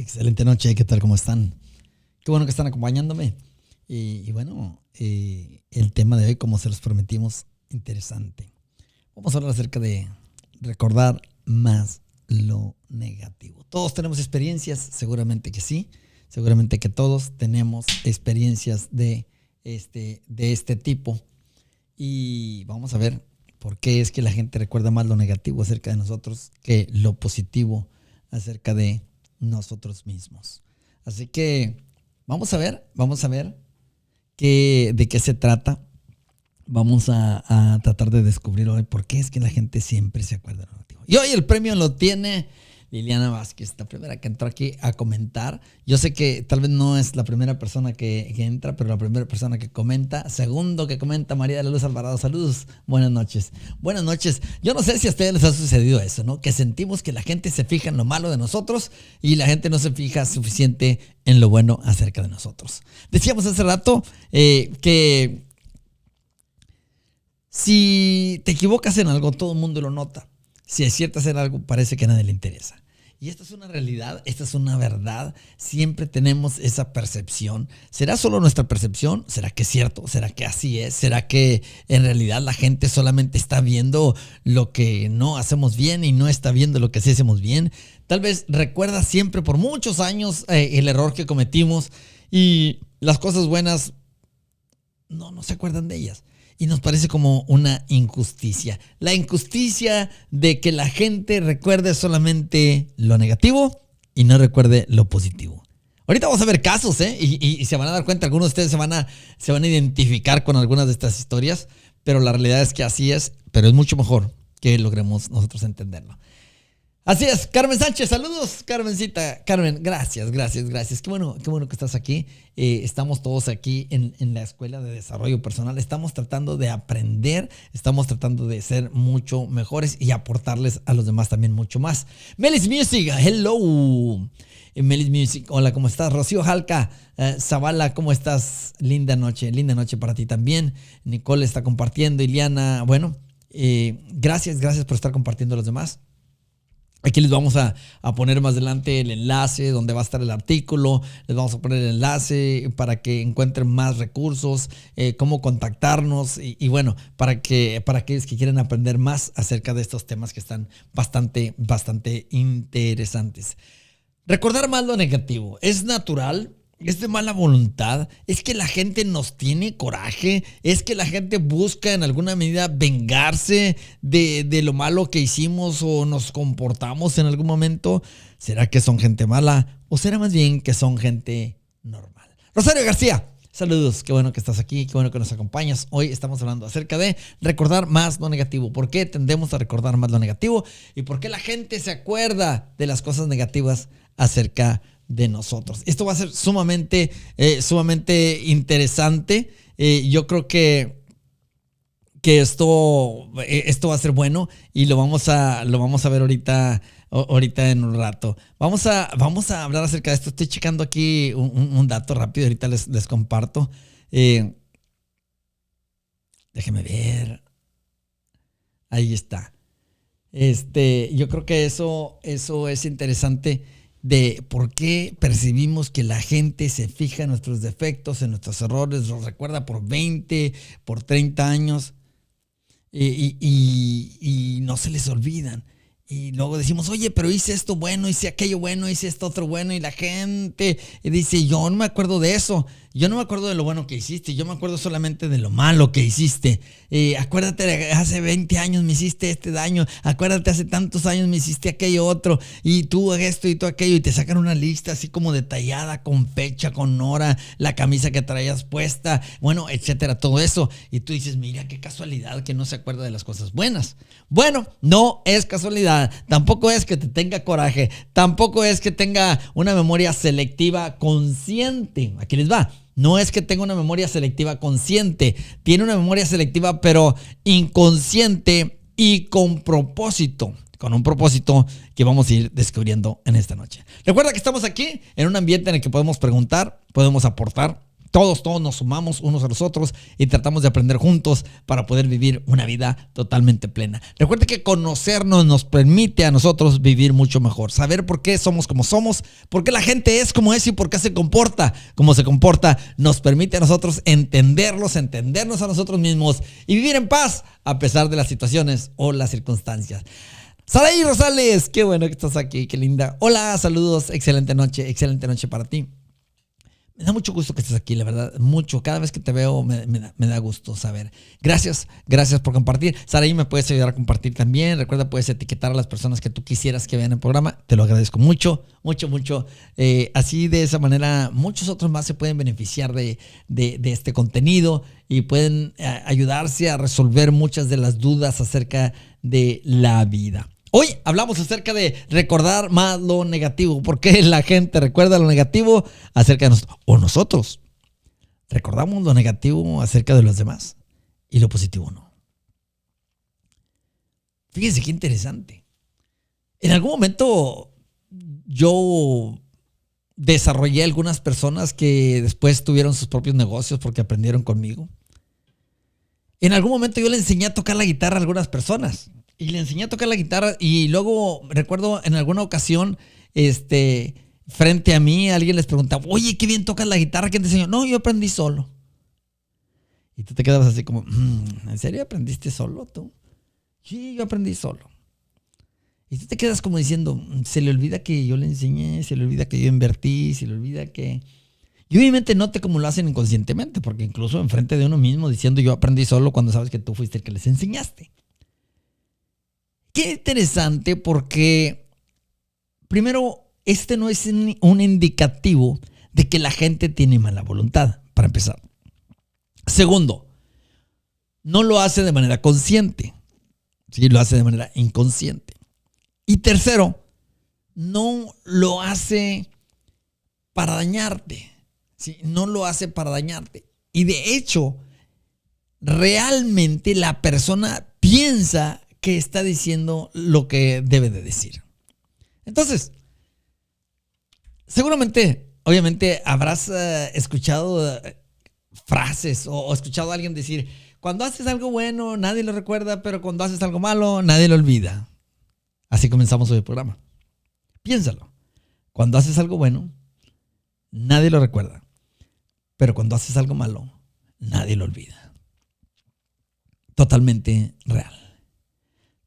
Excelente noche, ¿qué tal? ¿Cómo están? Qué bueno que están acompañándome. Bueno, el tema de hoy, como se los prometimos, interesante. Vamos a hablar acerca de recordar más lo negativo. Todos tenemos experiencias, seguramente que sí. Seguramente que todos tenemos experiencias de este tipo. Y vamos a ver por qué es que la gente recuerda más lo negativo acerca de nosotros que lo positivo acerca de nosotros mismos. Así que vamos a ver de qué se trata. Vamos a tratar de descubrir hoy por qué es que la gente siempre se acuerda de lo negativo. Y hoy el premio lo tiene Liliana Vázquez, la primera que entró aquí a comentar. Yo sé que tal vez no es la primera persona que entra, pero la primera persona que comenta. Segundo que comenta, María de la Luz Alvarado. Saludos, buenas noches. Buenas noches. Yo no sé si a ustedes les ha sucedido eso, ¿no? Que sentimos que la gente se fija en lo malo de nosotros y la gente no se fija suficiente en lo bueno acerca de nosotros. Decíamos hace rato que si te equivocas en algo, todo el mundo lo nota. Si aciertas en algo, parece que a nadie le interesa. Y esta es una realidad, esta es una verdad. Siempre tenemos esa percepción. ¿Será solo nuestra percepción? ¿Será que es cierto? ¿Será que así es? ¿Será que en realidad la gente solamente está viendo lo que no hacemos bien y no está viendo lo que sí hacemos bien? Tal vez recuerda siempre por muchos años el error que cometimos y las cosas buenas no se acuerdan de ellas. Y nos parece como una injusticia. La injusticia de que la gente recuerde solamente lo negativo y no recuerde lo positivo. Ahorita vamos a ver casos, y se van a dar cuenta, algunos de ustedes se van a identificar con algunas de estas historias, pero la realidad es que así es, pero es mucho mejor que logremos nosotros entenderlo. Así es, Carmen Sánchez, saludos, Carmencita. Carmen, gracias. Qué bueno que estás aquí. Estamos todos aquí en la Escuela de Desarrollo Personal. Estamos tratando de aprender, estamos tratando de ser mucho mejores y aportarles a los demás también mucho más. Melis Music, hello. Melis Music, hola, ¿cómo estás? Rocío Jalca, Zavala, ¿cómo estás? Linda noche para ti también. Nicole está compartiendo, Iliana, bueno, gracias por estar compartiendo a los demás. Aquí les vamos a poner más adelante el enlace donde va a estar el artículo. Les vamos a poner el enlace para que encuentren más recursos, cómo contactarnos y bueno, para aquellos que quieren aprender más acerca de estos temas que están bastante interesantes. Recordar más lo negativo es natural. Es de mala voluntad, es que la gente nos tiene coraje, es que la gente busca en alguna medida vengarse de lo malo que hicimos o nos comportamos en algún momento. ¿Será que son gente mala o será más bien que son gente normal? Rosario García, saludos, qué bueno que estás aquí, qué bueno que nos acompañas. Hoy estamos hablando acerca de recordar más lo negativo. ¿Por qué tendemos a recordar más lo negativo? ¿Y por qué la gente se acuerda de las cosas negativas acerca de nosotros? Esto va a ser sumamente interesante. Yo creo que esto va a ser bueno y lo vamos a ver ahorita en un rato. Vamos a hablar acerca de esto. Estoy checando aquí un dato rápido. Ahorita les comparto. Déjenme ver. Ahí está. Yo creo que eso es interesante de por qué percibimos que la gente se fija en nuestros defectos, en nuestros errores, los recuerda por 20, por 30 años y no se les olvidan. Y luego decimos, oye, pero hice esto bueno, hice aquello bueno, hice esto otro bueno. Y la gente dice, yo no me acuerdo de eso. Yo no me acuerdo de lo bueno que hiciste. Yo me acuerdo solamente de lo malo que hiciste. Acuérdate, hace 20 años me hiciste este daño. Acuérdate, hace tantos años me hiciste aquello otro. Y tú esto y tú aquello. Y te sacan una lista así como detallada, con fecha, con hora, la camisa que traías puesta, bueno, etcétera, todo eso. Y tú dices, mira, qué casualidad que no se acuerda de las cosas buenas. Bueno, no es casualidad. Tampoco es que te tenga coraje. Tampoco es que tenga una memoria selectiva consciente. Aquí les va. No es que tenga una memoria selectiva consciente. Tiene una memoria selectiva pero inconsciente y con propósito. Con un propósito que vamos a ir descubriendo en esta noche. Recuerda que estamos aquí en un ambiente en el que podemos preguntar, podemos aportar Todos nos sumamos unos a los otros y tratamos de aprender juntos para poder vivir una vida totalmente plena. Recuerde que conocernos nos permite a nosotros vivir mucho mejor. Saber por qué somos como somos, por qué la gente es como es y por qué se comporta como se comporta, nos permite a nosotros entendernos a nosotros mismos y vivir en paz a pesar de las situaciones o las circunstancias. Saraí Rosales, qué bueno que estás aquí, qué linda. Hola, saludos, excelente noche para ti. Me da mucho gusto que estés aquí, la verdad, mucho. Cada vez que te veo me da gusto saber. Gracias por compartir. Saraí, me puedes ayudar a compartir también. Recuerda, puedes etiquetar a las personas que tú quisieras que vean el programa. Te lo agradezco mucho. Así de esa manera, muchos otros más se pueden beneficiar de este contenido y pueden ayudarse a resolver muchas de las dudas acerca de la vida. Hoy hablamos acerca de recordar más lo negativo. ¿Por qué la gente recuerda lo negativo acerca de nosotros? O nosotros recordamos lo negativo acerca de los demás y lo positivo no. Fíjense qué interesante. En algún momento yo desarrollé algunas personas que después tuvieron sus propios negocios porque aprendieron conmigo. En algún momento yo le enseñé a tocar la guitarra a algunas personas. Y le enseñé a tocar la guitarra y luego recuerdo en alguna ocasión, frente a mí alguien les preguntaba, oye, qué bien tocas la guitarra, ¿quién te enseñó? No, yo aprendí solo. Y tú te quedabas así como, ¿en serio aprendiste solo tú? Sí, yo aprendí solo. Y tú te quedas como diciendo, se le olvida que yo le enseñé, se le olvida que yo invertí, se le olvida que... Y obviamente note cómo lo hacen inconscientemente, porque incluso enfrente de uno mismo diciendo yo aprendí solo cuando sabes que tú fuiste el que les enseñaste. Qué interesante porque, primero, este no es un indicativo de que la gente tiene mala voluntad, para empezar. Segundo, no lo hace de manera consciente, ¿sí? Lo hace de manera inconsciente. Y tercero, no lo hace para dañarte, ¿sí? No lo hace para dañarte. Y de hecho, realmente la persona piensa que está diciendo lo que debe de decir. Entonces, seguramente, obviamente, habrás escuchado frases o escuchado a alguien decir, cuando haces algo bueno, nadie lo recuerda, pero cuando haces algo malo, nadie lo olvida. Así comenzamos hoy el programa. Piénsalo. Cuando haces algo bueno, nadie lo recuerda, pero cuando haces algo malo, nadie lo olvida. Totalmente real.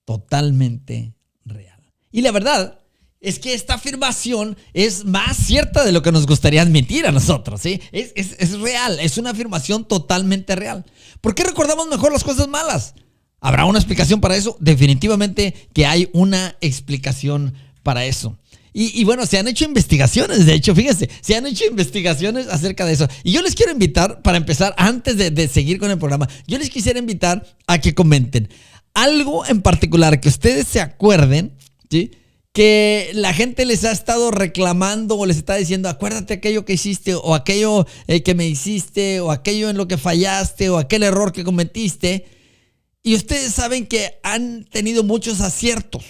Totalmente real. Y la verdad es que esta afirmación es más cierta de lo que nos gustaría admitir a nosotros, ¿sí? Es real, es una afirmación totalmente real. ¿Por qué recordamos mejor las cosas malas? ¿Habrá una explicación para eso? Definitivamente que hay una explicación para eso. Y bueno, se han hecho investigaciones, de hecho, fíjense, se han hecho investigaciones acerca de eso. Y yo les quiero invitar, para empezar, antes de seguir con el programa, yo les quisiera invitar a que comenten algo en particular que ustedes se acuerden, ¿sí? Que la gente les ha estado reclamando o les está diciendo, acuérdate aquello que hiciste o aquello que me hiciste o aquello en lo que fallaste o aquel error que cometiste. Y ustedes saben que han tenido muchos aciertos,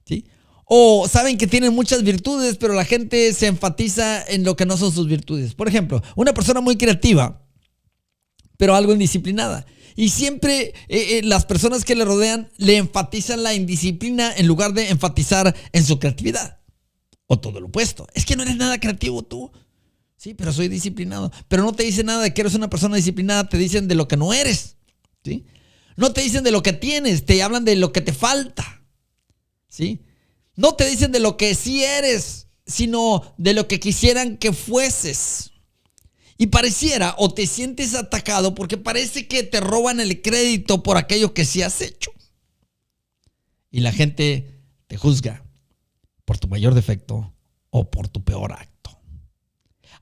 ¿sí? O saben que tienen muchas virtudes, pero la gente se enfatiza en lo que no son sus virtudes. Por ejemplo, una persona muy creativa, pero algo indisciplinada. Y siempre las personas que le rodean le enfatizan la indisciplina en lugar de enfatizar en su creatividad. O todo lo opuesto. Es que no eres nada creativo tú. Sí, pero soy disciplinado. Pero no te dicen nada de que eres una persona disciplinada, te dicen de lo que no eres. ¿Sí? No te dicen de lo que tienes, te hablan de lo que te falta. ¿Sí? No te dicen de lo que sí eres, sino de lo que quisieran que fueses. Y pareciera o te sientes atacado porque parece que te roban el crédito por aquello que sí has hecho. Y la gente te juzga por tu mayor defecto o por tu peor acto.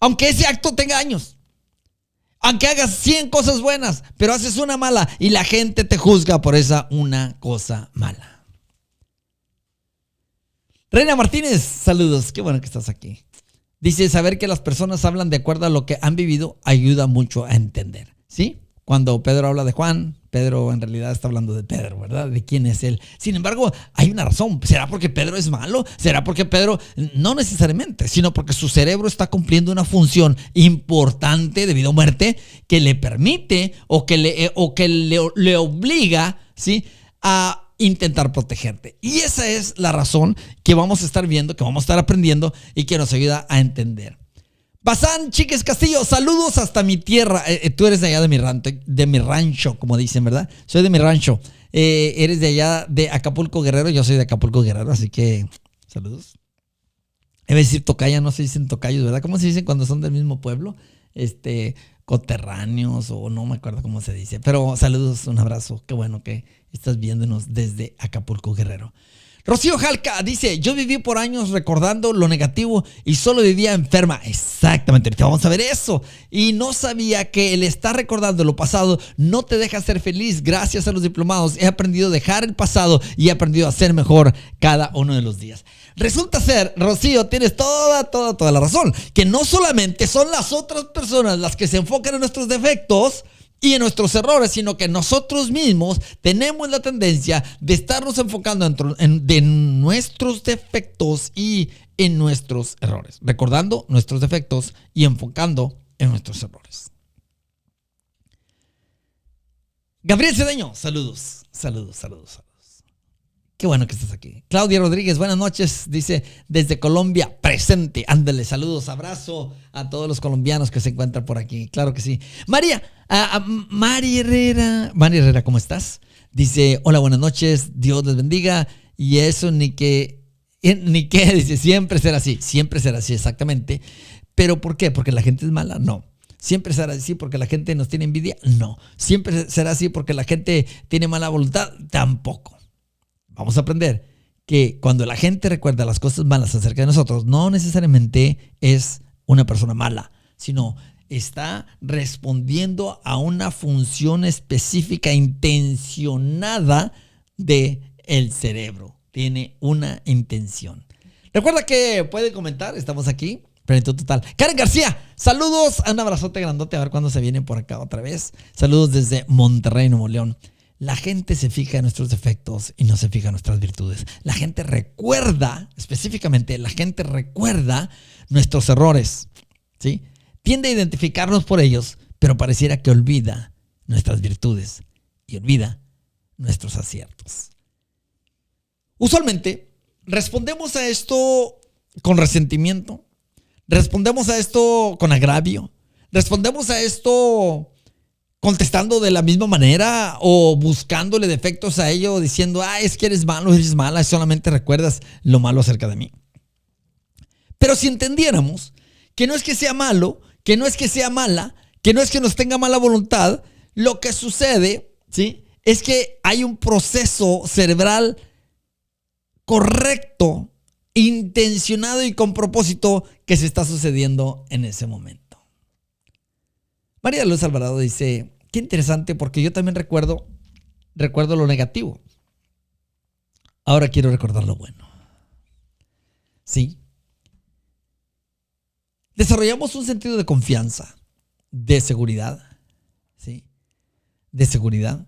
Aunque ese acto tenga años. Aunque hagas 100 cosas buenas, pero haces una mala y la gente te juzga por esa una cosa mala. Reina Martínez, saludos. Qué bueno que estás aquí. Dice, saber que las personas hablan de acuerdo a lo que han vivido ayuda mucho a entender. ¿Sí? Cuando Pedro habla de Juan, Pedro en realidad está hablando de Pedro, ¿verdad? De quién es él. Sin embargo, hay una razón. ¿Será porque Pedro es malo? ¿Será porque Pedro? No necesariamente, sino porque su cerebro está cumpliendo una función importante de vida o muerte que le permite o que le obliga, ¿sí?, a intentar protegerte. Y esa es la razón que vamos a estar viendo, que vamos a estar aprendiendo y que nos ayuda a entender. Bazán Chiques Castillo, saludos hasta mi tierra. Tú eres de allá de mi rancho, como dicen, ¿verdad? Soy de mi rancho. Eres de allá de Acapulco Guerrero, yo soy de Acapulco Guerrero, así que saludos. Debe decir tocaya, no se dicen tocayos, ¿verdad? ¿Cómo se dicen cuando son del mismo pueblo? Coterráneos o no me acuerdo cómo se dice. Pero saludos, un abrazo. Qué bueno que estás viéndonos desde Acapulco Guerrero. Rocío Jalca dice, yo viví por años recordando lo negativo y solo vivía enferma. Exactamente, ahorita vamos a ver eso. Y no sabía que el estar recordando lo pasado no te deja ser feliz. Gracias a los diplomados he aprendido a dejar el pasado y he aprendido a ser mejor cada uno de los días. Resulta ser, Rocío, tienes toda la razón, que no solamente son las otras personas las que se enfocan en nuestros defectos y en nuestros errores, sino que nosotros mismos tenemos la tendencia de estarnos enfocando en nuestros defectos y en nuestros errores, recordando nuestros defectos y enfocando en nuestros errores. Gabriel Cedeño, saludos. Qué bueno que estás aquí. Claudia Rodríguez, buenas noches. Dice, desde Colombia, presente. Ándale, saludos, abrazo a todos los colombianos que se encuentran por aquí. Claro que sí. Mari Herrera, ¿cómo estás? Dice, hola, buenas noches. Dios les bendiga. Y eso ni qué, dice, siempre será así, exactamente. ¿Pero por qué? ¿Porque la gente es mala? No. ¿Siempre será así porque la gente nos tiene envidia? No. ¿Siempre será así porque la gente tiene mala voluntad? Tampoco. Vamos a aprender que cuando la gente recuerda las cosas malas acerca de nosotros, no necesariamente es una persona mala, sino está respondiendo a una función específica, intencionada del cerebro. Tiene una intención. Recuerda que puede comentar, estamos aquí. Plenitud total. Karen García, saludos. Un abrazote grandote, a ver cuándo se vienen por acá otra vez. Saludos desde Monterrey, Nuevo León. La gente se fija en nuestros defectos y no se fija en nuestras virtudes. La gente recuerda, específicamente, nuestros errores, ¿sí? Tiende a identificarnos por ellos, pero pareciera que olvida nuestras virtudes y olvida nuestros aciertos. Usualmente, respondemos a esto con resentimiento, respondemos a esto con agravio, respondemos a esto contestando de la misma manera o buscándole defectos a ello, diciendo, es que eres malo, eres mala, solamente recuerdas lo malo acerca de mí. Pero si entendiéramos que no es que sea malo, que no es que sea mala, que no es que nos tenga mala voluntad, lo que sucede, ¿sí?, es que hay un proceso cerebral correcto, intencionado y con propósito que se está sucediendo en ese momento. María Luz Alvarado dice, qué interesante, porque yo también recuerdo lo negativo. Ahora quiero recordar lo bueno. Sí. Desarrollamos un sentido de confianza, de seguridad, ¿sí?, de seguridad,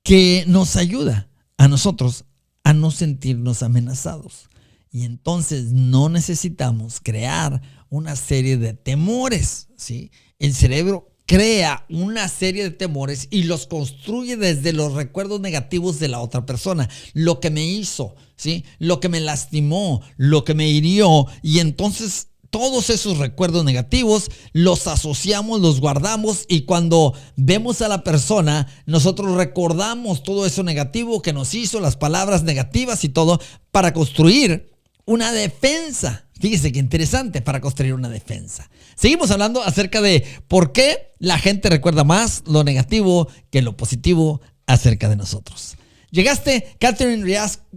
que nos ayuda a nosotros a no sentirnos amenazados. Y entonces no necesitamos crear una serie de temores, ¿sí? El cerebro crea una serie de temores y los construye desde los recuerdos negativos de la otra persona. Lo que me hizo, ¿sí?, lo que me lastimó, lo que me hirió. Y entonces todos esos recuerdos negativos los asociamos, los guardamos, y cuando vemos a la persona, nosotros recordamos todo eso negativo que nos hizo, las palabras negativas y todo, para construir una defensa. Fíjese qué interesante, para construir una defensa. Seguimos hablando acerca de por qué la gente recuerda más lo negativo que lo positivo acerca de nosotros. Llegaste, Catherine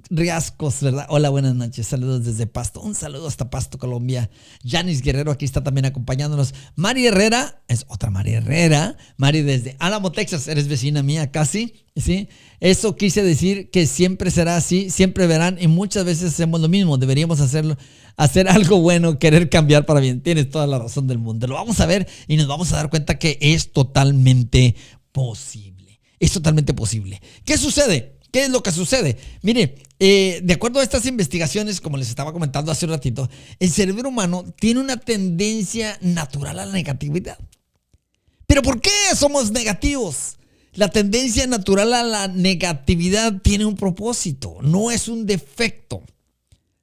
Riascos, ¿verdad? Hola, buenas noches, saludos desde Pasto. Un saludo hasta Pasto, Colombia. Yanis Guerrero aquí está también acompañándonos. Mari Herrera, es otra Mari Herrera. Mari desde Álamo, Texas, eres vecina mía casi, ¿sí? Eso quise decir, que siempre será así, siempre verán, y muchas veces hacemos lo mismo. Deberíamos hacer algo bueno, querer cambiar para bien. Tienes toda la razón del mundo. Lo vamos a ver y nos vamos a dar cuenta que es totalmente posible. Es totalmente posible. ¿Qué sucede? ¿Qué es lo que sucede? Mire, de acuerdo a estas investigaciones, como les estaba comentando hace un ratito, el cerebro humano tiene una tendencia natural a la negatividad. ¿Pero por qué somos negativos? La tendencia natural a la negatividad tiene un propósito, no es un defecto.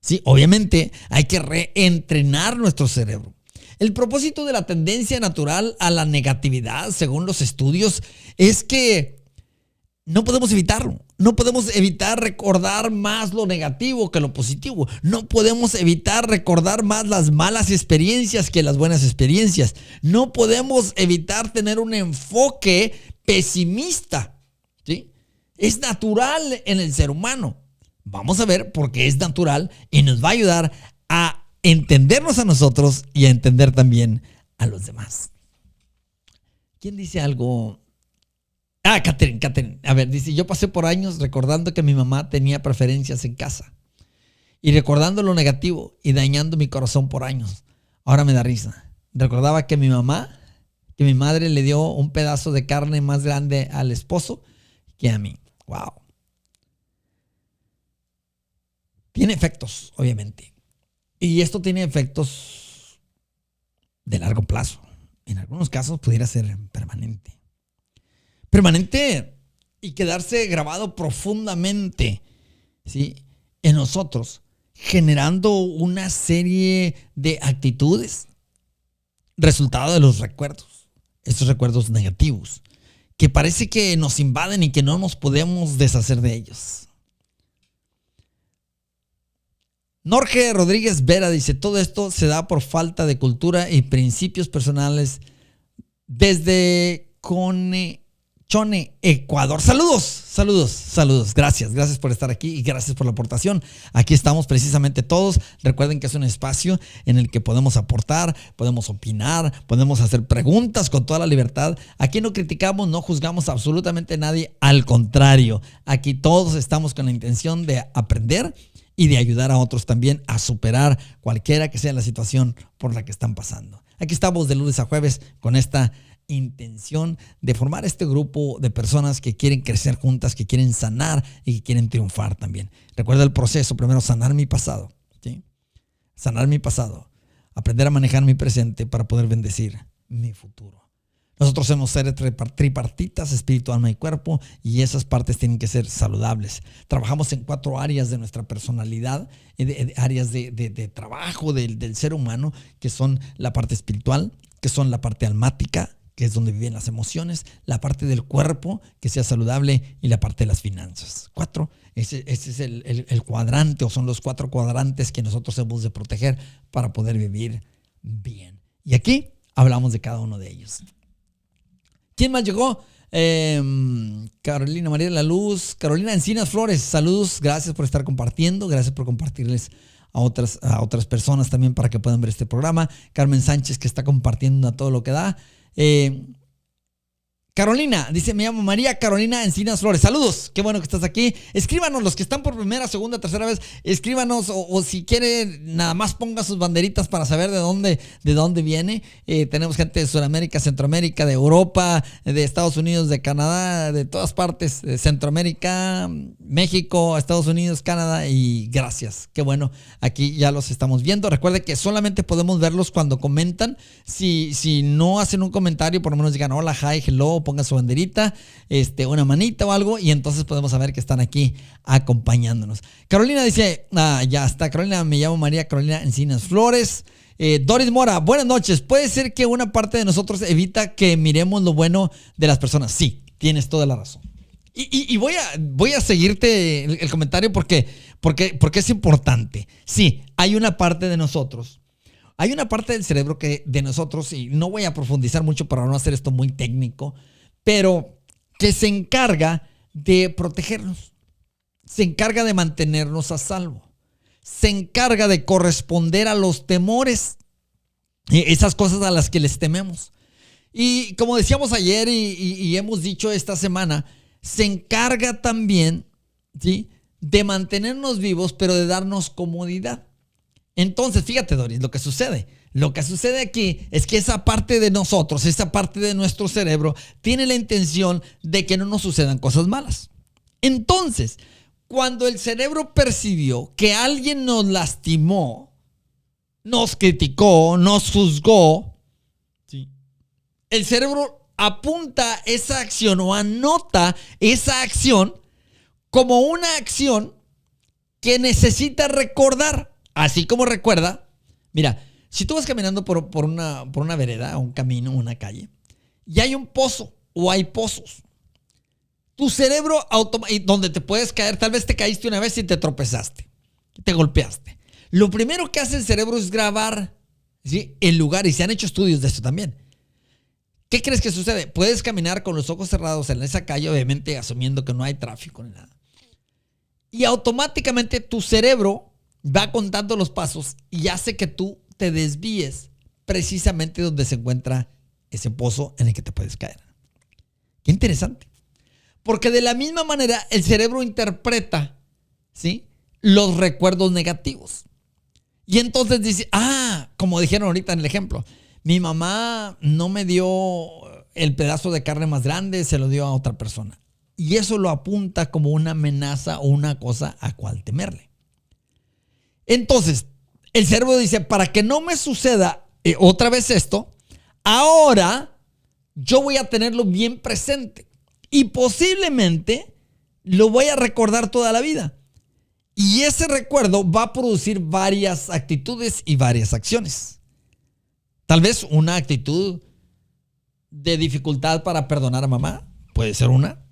Sí, obviamente hay que reentrenar nuestro cerebro. El propósito de la tendencia natural a la negatividad, según los estudios, es que no podemos evitarlo. No podemos evitar recordar más lo negativo que lo positivo. No podemos evitar recordar más las malas experiencias que las buenas experiencias. No podemos evitar tener un enfoque pesimista. ¿Sí? Es natural en el ser humano. Vamos a ver por qué es natural y nos va a ayudar a entendernos a nosotros y a entender también a los demás. ¿Quién dice algo? Catherine. A ver, dice, yo pasé por años recordando que mi mamá tenía preferencias en casa y recordando lo negativo y dañando mi corazón por años. Ahora me da risa. Recordaba que mi madre le dio un pedazo de carne más grande al esposo que a mí. Wow. Tiene efectos, obviamente. Y esto tiene efectos de largo plazo. En algunos casos pudiera ser permanente. Permanente y quedarse grabado profundamente, ¿sí?, en nosotros, generando una serie de actitudes, resultado de los recuerdos, estos recuerdos negativos, que parece que nos invaden y que no nos podemos deshacer de ellos. Norge Rodríguez Vera dice, todo esto se da por falta de cultura y principios personales desde Chone, Ecuador. Saludos. Gracias por estar aquí y gracias por la aportación. Aquí estamos precisamente todos. Recuerden que es un espacio en el que podemos aportar, podemos opinar, podemos hacer preguntas con toda la libertad. Aquí no criticamos, no juzgamos absolutamente a nadie. Al contrario, aquí todos estamos con la intención de aprender y de ayudar a otros también a superar cualquiera que sea la situación por la que están pasando. Aquí estamos de lunes a jueves con esta intención de formar este grupo de personas que quieren crecer juntas, que quieren sanar y que quieren triunfar también. Recuerda el proceso, primero sanar mi pasado, ¿sí? Sanar mi pasado, aprender a manejar mi presente para poder bendecir mi futuro. Nosotros somos seres tripartitas, espíritu, alma y cuerpo, y esas partes tienen que ser saludables. Trabajamos en 4 áreas de nuestra personalidad, áreas de trabajo del ser humano, que son la parte espiritual, que son la parte almática, que es donde viven las emociones, la parte del cuerpo, que sea saludable, y la parte de las finanzas. 4, ese es el cuadrante, o son los 4 cuadrantes que nosotros hemos de proteger para poder vivir bien. Y aquí hablamos de cada uno de ellos. ¿Quién más llegó? Carolina María de la Luz, Carolina Encinas Flores, saludos, gracias por estar compartiendo, gracias por compartirles a otras personas también para que puedan ver este programa. Carmen Sánchez, que está compartiendo a todo lo que da. Carolina, dice, me llamo María Carolina Encinas Flores. Saludos, qué bueno que estás aquí. Escríbanos, los que están por primera, segunda, tercera vez, escríbanos o si quiere, nada más ponga sus banderitas para saber de dónde viene. Tenemos gente de Sudamérica, Centroamérica, de Europa, de Estados Unidos, de Canadá, de todas partes, de Centroamérica, México, Estados Unidos, Canadá, y gracias. Qué bueno, aquí ya los estamos viendo. Recuerde que solamente podemos verlos cuando comentan. Si no hacen un comentario, por lo menos digan hola, hi, hello, pongan su banderita, una manita o algo, y entonces podemos saber que están aquí acompañándonos. Carolina dice, ya está, Carolina, me llamo María Carolina Encinas Flores. Doris Mora, buenas noches. ¿Puede ser que una parte de nosotros evita que miremos lo bueno de las personas? Sí, tienes toda la razón. Y voy a seguirte el comentario porque es importante. Sí, hay una parte de nosotros. Hay una parte del cerebro de nosotros, y no voy a profundizar mucho para no hacer esto muy técnico, pero que se encarga de protegernos, se encarga de mantenernos a salvo, se encarga de corresponder a los temores, esas cosas a las que les tememos. Y como decíamos ayer y hemos dicho esta semana, se encarga también, ¿sí?, de mantenernos vivos, pero de darnos comodidad. Entonces, fíjate, Doris, lo que sucede. Lo que sucede aquí es que esa parte de nosotros, esa parte de nuestro cerebro, tiene la intención de que no nos sucedan cosas malas. Entonces, cuando el cerebro percibió que alguien nos lastimó, nos criticó, nos juzgó, ¿sí?, el cerebro apunta esa acción o anota esa acción como una acción que necesita recordar. Así como recuerda, mira, si tú vas caminando por una vereda, un camino, una calle, y hay un pozo o hay pozos, tu cerebro donde te puedes caer, tal vez te caíste una vez y te tropezaste, te golpeaste. Lo primero que hace el cerebro es grabar, ¿sí?, el lugar, y se han hecho estudios de esto también. ¿Qué crees que sucede? Puedes caminar con los ojos cerrados en esa calle, obviamente asumiendo que no hay tráfico ni nada. Y automáticamente tu cerebro va contando los pasos y hace que tú te desvíes precisamente donde se encuentra ese pozo en el que te puedes caer. Qué interesante. Porque de la misma manera el cerebro interpreta, ¿sí?, los recuerdos negativos. Y entonces dice, como dijeron ahorita en el ejemplo, mi mamá no me dio el pedazo de carne más grande, se lo dio a otra persona. Y eso lo apunta como una amenaza o una cosa a cual temerle. Entonces, el cerebro dice, para que no me suceda otra vez esto, ahora yo voy a tenerlo bien presente. Y posiblemente lo voy a recordar toda la vida. Y ese recuerdo va a producir varias actitudes y varias acciones. Tal vez una actitud de dificultad para perdonar a mamá, puede ser una.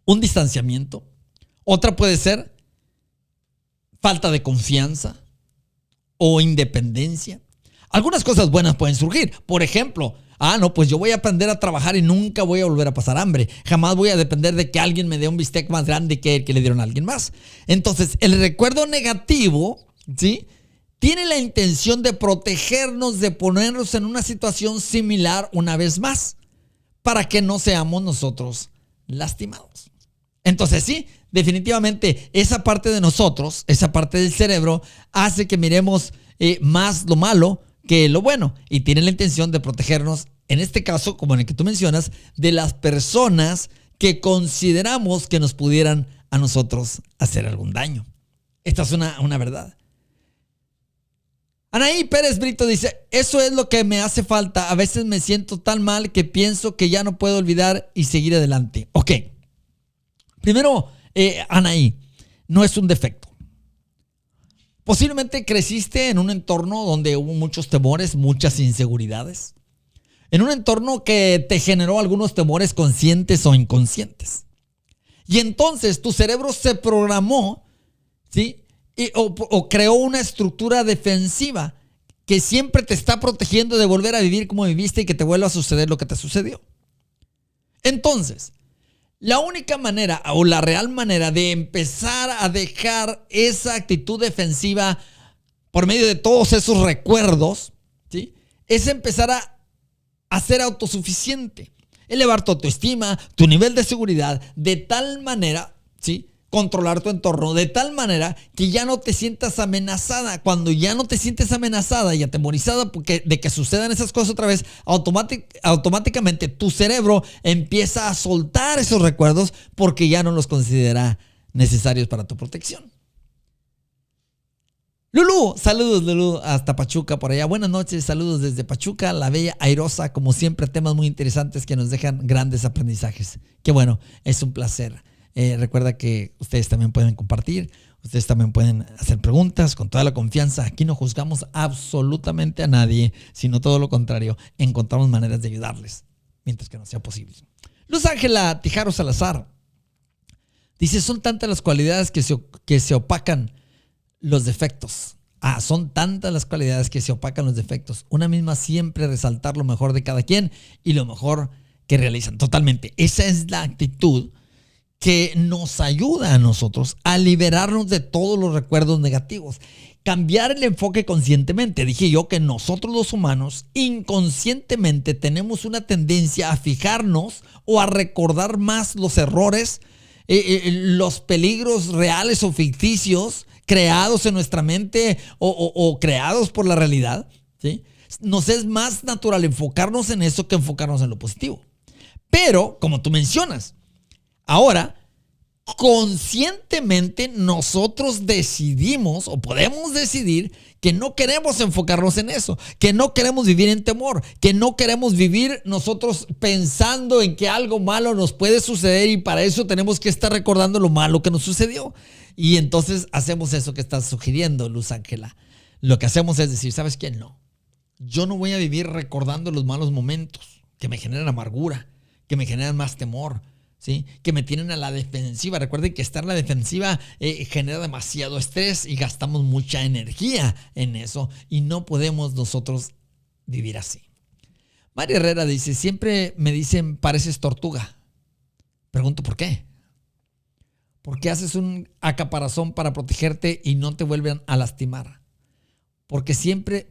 Un distanciamiento. Otra puede ser falta de confianza o independencia. Algunas cosas buenas pueden surgir. Por ejemplo, pues yo voy a aprender a trabajar y nunca voy a volver a pasar hambre. Jamás voy a depender de que alguien me dé un bistec más grande que el que le dieron a alguien más. Entonces, el recuerdo negativo, ¿sí?, tiene la intención de protegernos, de ponernos en una situación similar una vez más, para que no seamos nosotros lastimados. Entonces sí, definitivamente esa parte de nosotros, esa parte del cerebro, hace que miremos más lo malo que lo bueno, y tiene la intención de protegernos, en este caso, como en el que tú mencionas, de las personas que consideramos que nos pudieran a nosotros hacer algún daño. Esta es una verdad. Anaí Pérez Brito dice, eso es lo que me hace falta. A veces me siento tan mal que pienso que ya no puedo olvidar y seguir adelante. Ok. Primero, Anaí, no es un defecto. Posiblemente creciste en un entorno donde hubo muchos temores, muchas inseguridades. En un entorno que te generó algunos temores conscientes o inconscientes. Y entonces tu cerebro se programó, ¿sí?, o creó una estructura defensiva que siempre te está protegiendo de volver a vivir como viviste y que te vuelva a suceder lo que te sucedió. Entonces, la única manera o la real manera de empezar a dejar esa actitud defensiva por medio de todos esos recuerdos, ¿sí?, es empezar a ser autosuficiente, elevar tu autoestima, tu nivel de seguridad, de tal manera, ¿sí?, controlar tu entorno de tal manera que ya no te sientas amenazada. Cuando ya no te sientes amenazada y atemorizada de que sucedan esas cosas otra vez, automáticamente tu cerebro empieza a soltar esos recuerdos porque ya no los considera necesarios para tu protección. Lulú, saludos Lulú, hasta Pachuca por allá. Buenas noches, saludos desde Pachuca, la bella airosa, como siempre, temas muy interesantes que nos dejan grandes aprendizajes. Qué bueno, es un placer. Recuerda que ustedes también pueden compartir, ustedes también pueden hacer preguntas con toda la confianza. Aquí no juzgamos absolutamente a nadie, sino todo lo contrario, encontramos maneras de ayudarles mientras que no sea posible. Luz Ángela Tijaro Salazar dice, son tantas las cualidades que se opacan los defectos. Son tantas las cualidades que se opacan los defectos. Una misma siempre resaltar lo mejor de cada quien y lo mejor que realizan. Totalmente. Esa es la actitud que nos ayuda a nosotros a liberarnos de todos los recuerdos negativos. Cambiar el enfoque conscientemente. Dije yo que nosotros los humanos inconscientemente tenemos una tendencia a fijarnos o a recordar más los errores, los peligros reales o ficticios creados en nuestra mente o creados por la realidad, ¿sí? Nos es más natural enfocarnos en eso que enfocarnos en lo positivo. Pero, como tú mencionas, ahora, conscientemente nosotros decidimos o podemos decidir que no queremos enfocarnos en eso, que no queremos vivir en temor, que no queremos vivir nosotros pensando en que algo malo nos puede suceder y para eso tenemos que estar recordando lo malo que nos sucedió. Y entonces hacemos eso que estás sugiriendo, Luz Ángela. Lo que hacemos es decir, ¿sabes qué? No. Yo no voy a vivir recordando los malos momentos que me generan amargura, que me generan más temor, ¿sí? Que me tienen a la defensiva. Recuerden que estar en la defensiva genera demasiado estrés y gastamos mucha energía en eso y no podemos nosotros vivir así. María Herrera dice, siempre me dicen pareces tortuga. Pregunto ¿por qué? ¿Por qué haces un acaparazón para protegerte y no te vuelven a lastimar? ¿Por qué siempre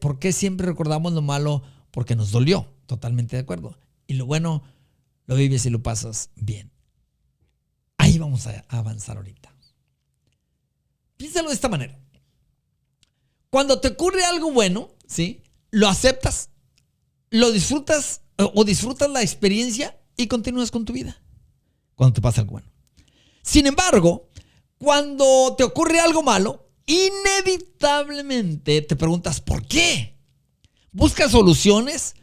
recordamos lo malo? Porque nos dolió. Totalmente de acuerdo. Y lo bueno lo vives y lo pasas bien. Ahí vamos a avanzar ahorita. Piénsalo de esta manera. Cuando te ocurre algo bueno, ¿sí? Lo aceptas, lo disfrutas o disfrutas la experiencia y continúas con tu vida. Cuando te pasa algo bueno. Sin embargo, cuando te ocurre algo malo, inevitablemente te preguntas ¿por qué? Buscas soluciones,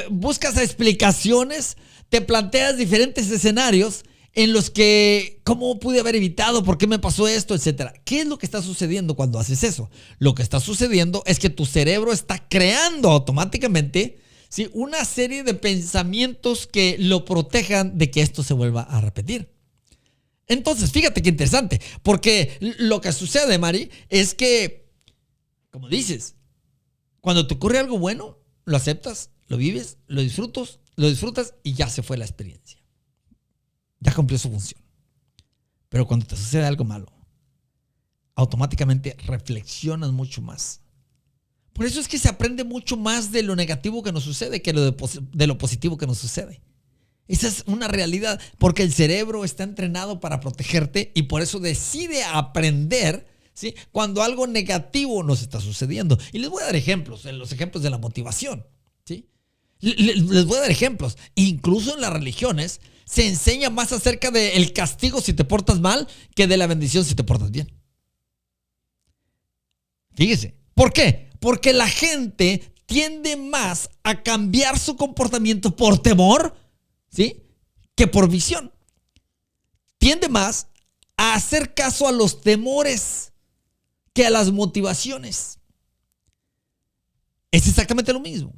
buscas explicaciones, te planteas diferentes escenarios en los que ¿cómo pude haber evitado? ¿Por qué me pasó esto? Etcétera. ¿Qué es lo que está sucediendo cuando haces eso? Lo que está sucediendo es que tu cerebro está creando automáticamente, ¿sí? Una serie de pensamientos que lo protejan de que esto se vuelva a repetir. Entonces, fíjate qué interesante, porque lo que sucede, Mari, es que, como dices, cuando te ocurre algo bueno, lo aceptas, lo vives, lo disfrutas y ya se fue la experiencia. Ya cumplió su función. Pero cuando te sucede algo malo, automáticamente reflexionas mucho más. Por eso es que se aprende mucho más de lo negativo que nos sucede que de lo positivo que nos sucede. Esa es una realidad, porque el cerebro está entrenado para protegerte y por eso decide aprender, ¿sí? Cuando algo negativo nos está sucediendo. Y les voy a dar ejemplos, los ejemplos de la motivación, ¿sí? Les voy a dar ejemplos. Incluso en las religiones se enseña más acerca del castigo si te portas mal que de la bendición si te portas bien. Fíjese, ¿por qué? Porque la gente tiende más a cambiar su comportamiento por temor, ¿sí? Que por visión. Tiende más a hacer caso a los temores que a las motivaciones. Es exactamente lo mismo.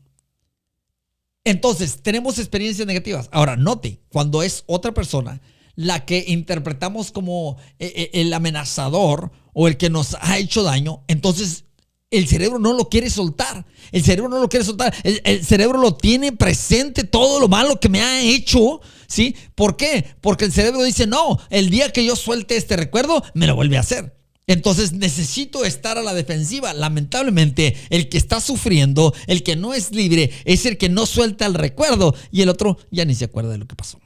Entonces, tenemos experiencias negativas. Ahora, note, cuando es otra persona la que interpretamos como el amenazador o el que nos ha hecho daño, entonces el cerebro no lo quiere soltar. El cerebro no lo quiere soltar. El cerebro lo tiene presente, todo lo malo que me ha hecho, ¿sí? ¿Por qué? Porque el cerebro dice, no, el día que yo suelte este recuerdo, me lo vuelve a hacer. Entonces necesito estar a la defensiva. Lamentablemente, el que está sufriendo, el que no es libre, es el que no suelta el recuerdo y el otro ya ni se acuerda de lo que pasó.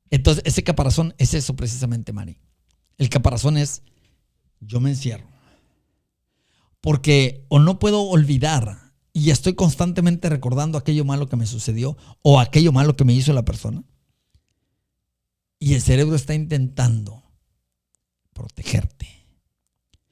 Entonces, ese caparazón es eso precisamente, Mari. El caparazón es, yo me encierro. Porque o no puedo olvidar y estoy constantemente recordando aquello malo que me sucedió o aquello malo que me hizo la persona. Y el cerebro está intentando protegerte.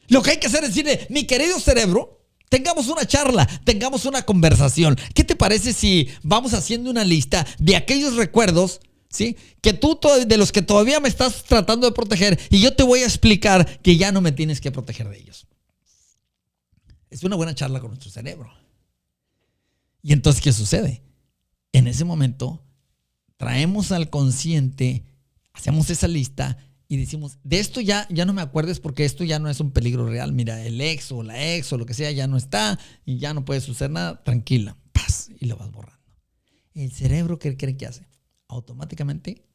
Lo que hay que hacer es decirle, mi querido cerebro, tengamos una charla, tengamos una conversación. ¿Qué te parece si vamos haciendo una lista de aquellos recuerdos, ¿sí? Que tú, de los que todavía me estás tratando de proteger, y yo te voy a explicar que ya no me tienes que proteger de ellos? Es una buena charla con nuestro cerebro. Y entonces, ¿qué sucede? En ese momento, traemos al consciente, hacemos esa lista y decimos, de esto ya no me acuerdes porque esto ya no es un peligro real. Mira, el ex o la ex o lo que sea ya no está y ya no puede suceder nada. Tranquila, paz, y lo vas borrando. El cerebro, ¿qué cree que hace? Automáticamente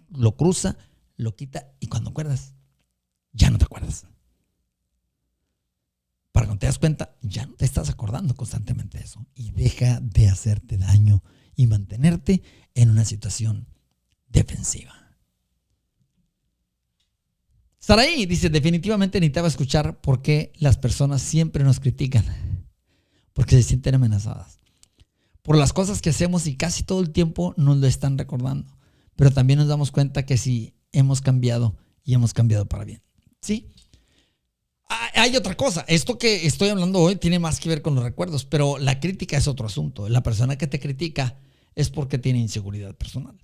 lo cruza, lo quita y cuando acuerdas, ya no te acuerdas. Para cuando te das cuenta, ya no te estás acordando constantemente de eso. Y deja de hacerte daño y mantenerte en una situación defensiva. Saraí dice, definitivamente necesitaba escuchar por qué las personas siempre nos critican, porque se sienten amenazadas por las cosas que hacemos y casi todo el tiempo nos lo están recordando. Pero también nos damos cuenta que sí hemos cambiado y hemos cambiado para bien. ¿Sí? Hay otra cosa. Esto que estoy hablando hoy tiene más que ver con los recuerdos, pero la crítica es otro asunto. La persona que te critica es porque tiene inseguridad personal,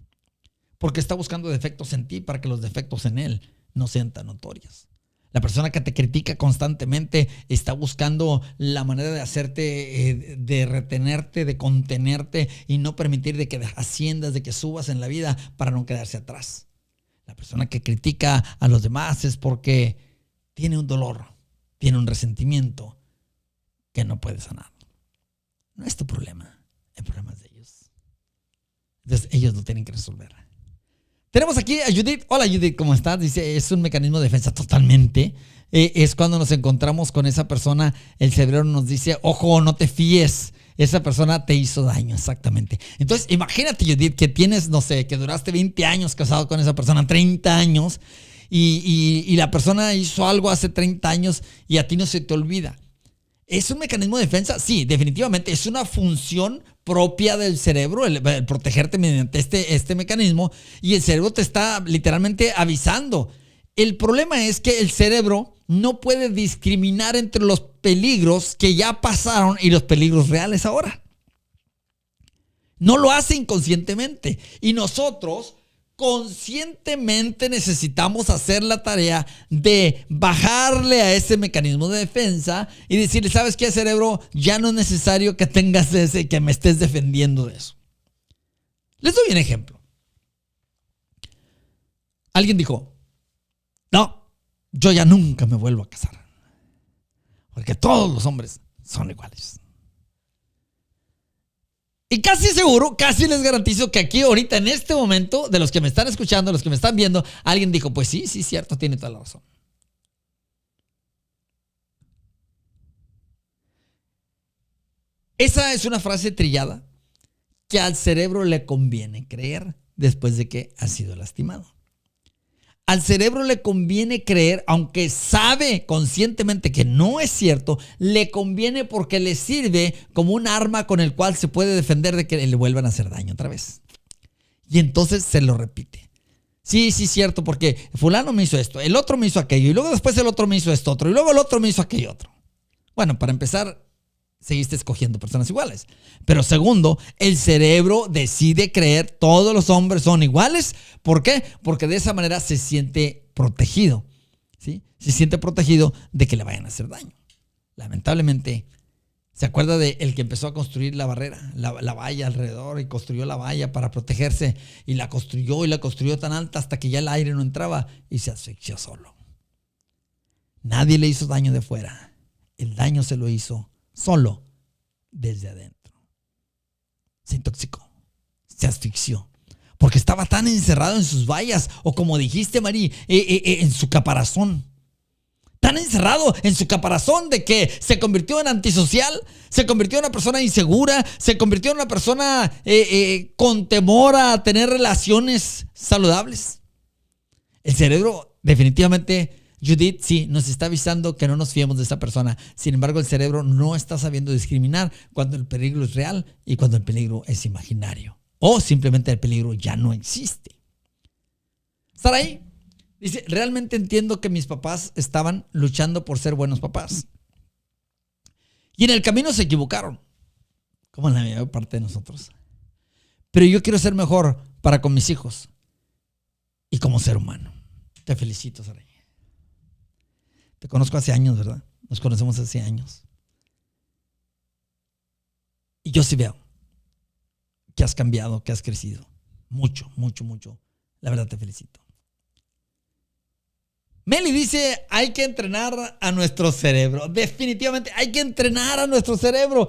porque está buscando defectos en ti para que los defectos en él no sean tan notorios. La persona que te critica constantemente está buscando la manera de hacerte, de retenerte, de contenerte y no permitir de que asciendas, de que subas en la vida para no quedarse atrás. La persona que critica a los demás es porque tiene un dolor, tiene un resentimiento que no puede sanar. No es tu problema, el problema es de ellos. Entonces ellos lo tienen que resolver. Tenemos aquí a Judith. Hola Judith, ¿cómo estás? Dice, es un mecanismo de defensa totalmente. Es cuando nos encontramos con esa persona, el cerebro nos dice, ojo, no te fíes. Esa persona te hizo daño, exactamente. Entonces, imagínate Judith que tienes, no sé, que duraste 20 años casado con esa persona, 30 años, y la persona hizo algo hace 30 años y a ti no se te olvida. ¿Es un mecanismo de defensa? Sí, definitivamente. Es una función propia del cerebro, el protegerte mediante este mecanismo, y el cerebro te está literalmente avisando. El problema es que el cerebro no puede discriminar entre los peligros que ya pasaron y los peligros reales ahora. No lo hace inconscientemente. Y nosotros conscientemente necesitamos hacer la tarea de bajarle a ese mecanismo de defensa y decirle, ¿sabes qué, cerebro? Ya no es necesario que tengas que me estés defendiendo de eso. Les doy un ejemplo. Alguien dijo, no, yo ya nunca me vuelvo a casar, porque todos los hombres son iguales. Y casi seguro, casi les garantizo que aquí ahorita en este momento, de los que me están escuchando, los que me están viendo, alguien dijo, pues sí, cierto, tiene toda la razón. Esa es una frase trillada que al cerebro le conviene creer después de que ha sido lastimado. Al cerebro le conviene creer, aunque sabe conscientemente que no es cierto, le conviene porque le sirve como un arma con el cual se puede defender de que le vuelvan a hacer daño otra vez. Y entonces se lo repite. Sí, cierto, porque fulano me hizo esto, el otro me hizo aquello, y luego después el otro me hizo esto otro, y luego el otro me hizo aquello otro. Bueno, para empezar, seguiste escogiendo personas iguales. Pero segundo, el cerebro decide creer todos los hombres son iguales. ¿Por qué? Porque de esa manera se siente protegido, ¿sí? Se siente protegido de que le vayan a hacer daño. Lamentablemente, ¿se acuerda de el que empezó a construir la barrera, la valla alrededor, y construyó la valla para protegerse, y la construyó tan alta hasta que ya el aire no entraba y se asfixió solo? Nadie le hizo daño de fuera. El daño se lo hizo solo desde adentro. Se intoxicó, se asfixió, porque estaba tan encerrado en sus vallas, o como dijiste, Mari, en su caparazón. Tan encerrado en su caparazón de que se convirtió en antisocial, se convirtió en una persona insegura, se convirtió en una persona con temor a tener relaciones saludables. El cerebro definitivamente, Judith, sí, nos está avisando que no nos fiemos de esa persona. Sin embargo, el cerebro no está sabiendo discriminar cuando el peligro es real y cuando el peligro es imaginario. O simplemente el peligro ya no existe. Saraí dice, realmente entiendo que mis papás estaban luchando por ser buenos papás. Y en el camino se equivocaron, como la mayor parte de nosotros. Pero yo quiero ser mejor para con mis hijos y como ser humano. Te felicito, Saraí. Te conozco hace años, ¿verdad? Nos conocemos hace años. Y yo sí veo que has cambiado, que has crecido. Mucho. La verdad te felicito. Meli dice, hay que entrenar a nuestro cerebro. Definitivamente hay que entrenar a nuestro cerebro.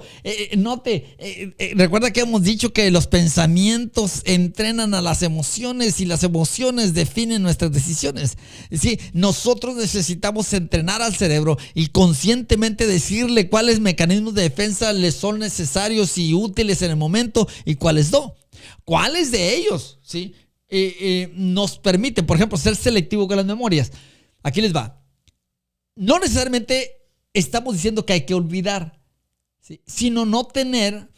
Recuerda que hemos dicho que los pensamientos entrenan a las emociones y las emociones definen nuestras decisiones. Sí, nosotros necesitamos entrenar al cerebro y conscientemente decirle cuáles mecanismos de defensa les son necesarios y útiles en el momento y cuáles no. ¿Cuáles de ellos, sí, nos permiten, por ejemplo, ser selectivo con las memorias? Aquí les va. No necesariamente estamos diciendo que hay que olvidar, ¿sí?, sino no tener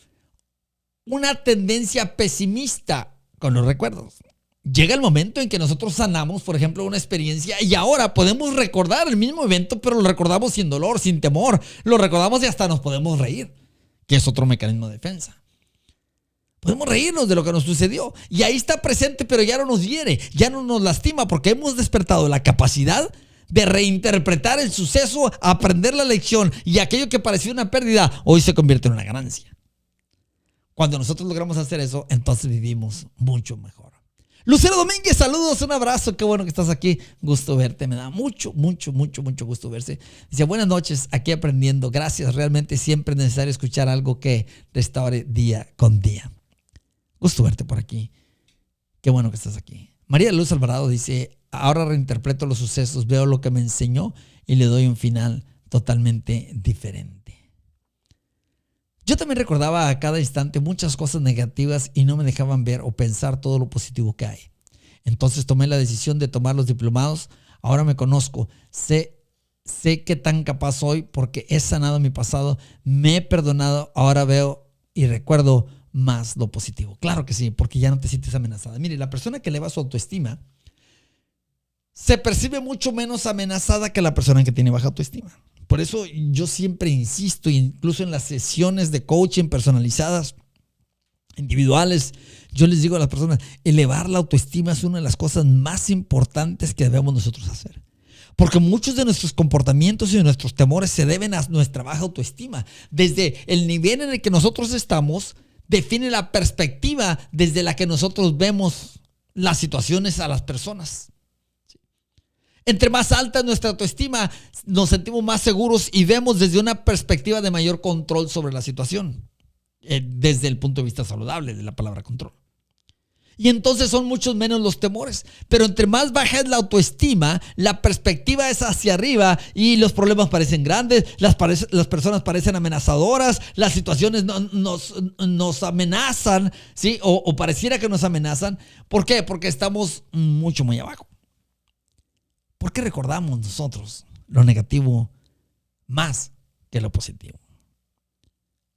una tendencia pesimista con los recuerdos. Llega el momento en que nosotros sanamos, por ejemplo, una experiencia y ahora podemos recordar el mismo evento, pero lo recordamos sin dolor, sin temor. Lo recordamos y hasta nos podemos reír, que es otro mecanismo de defensa. Podemos reírnos de lo que nos sucedió y ahí está presente, pero ya no nos hiere, ya no nos lastima, porque hemos despertado la capacidad de reinterpretar el suceso, aprender la lección, y aquello que parecía una pérdida hoy se convierte en una ganancia. Cuando nosotros logramos hacer eso, entonces vivimos mucho mejor. Lucero Domínguez, saludos, un abrazo, qué bueno que estás aquí, gusto verte, me da mucho gusto verse. Dice, buenas noches, aquí aprendiendo, gracias, realmente siempre es necesario escuchar algo que restaure día con día. Gusto verte por aquí, qué bueno que estás aquí. María Luz Alvarado dice, ahora reinterpreto los sucesos, veo lo que me enseñó y le doy un final totalmente diferente. Yo también recordaba a cada instante muchas cosas negativas y no me dejaban ver o pensar todo lo positivo que hay. Entonces tomé la decisión de tomar los diplomados. Ahora me conozco, sé qué tan capaz soy porque he sanado mi pasado, me he perdonado, ahora veo y recuerdo más lo positivo. Claro que sí, porque ya no te sientes amenazada. Mire, la persona que eleva su autoestima se percibe mucho menos amenazada que la persona que tiene baja autoestima. Por eso yo siempre insisto, incluso en las sesiones de coaching personalizadas, individuales, yo les digo a las personas, elevar la autoestima es una de las cosas más importantes que debemos nosotros hacer. Porque muchos de nuestros comportamientos y de nuestros temores se deben a nuestra baja autoestima. Desde el nivel en el que nosotros estamos, define la perspectiva desde la que nosotros vemos las situaciones, a las personas. Entre más alta es nuestra autoestima, nos sentimos más seguros y vemos desde una perspectiva de mayor control sobre la situación, desde el punto de vista saludable de la palabra control. Y entonces son muchos menos los temores. Pero entre más baja es la autoestima, la perspectiva es hacia arriba y los problemas parecen grandes, las personas parecen amenazadoras, las situaciones nos amenazan, ¿sí? O pareciera que nos amenazan. ¿Por qué? Porque estamos muy abajo. ¿Por qué recordamos nosotros lo negativo más que lo positivo?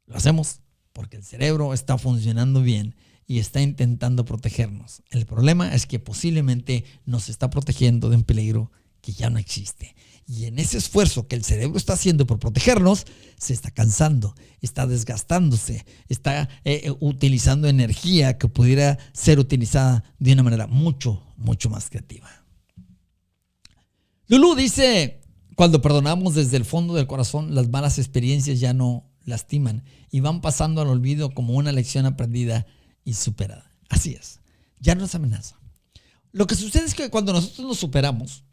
Lo hacemos porque el cerebro está funcionando bien y está intentando protegernos. El problema es que posiblemente nos está protegiendo de un peligro que ya no existe. Y en ese esfuerzo que el cerebro está haciendo por protegernos, se está cansando, está desgastándose, está utilizando energía que pudiera ser utilizada de una manera mucho más creativa. Lulú dice, cuando perdonamos desde el fondo del corazón, las malas experiencias ya no lastiman y van pasando al olvido como una lección aprendida y superada. Así es, ya no es amenaza. Lo que sucede es que cuando nosotros nos superamos,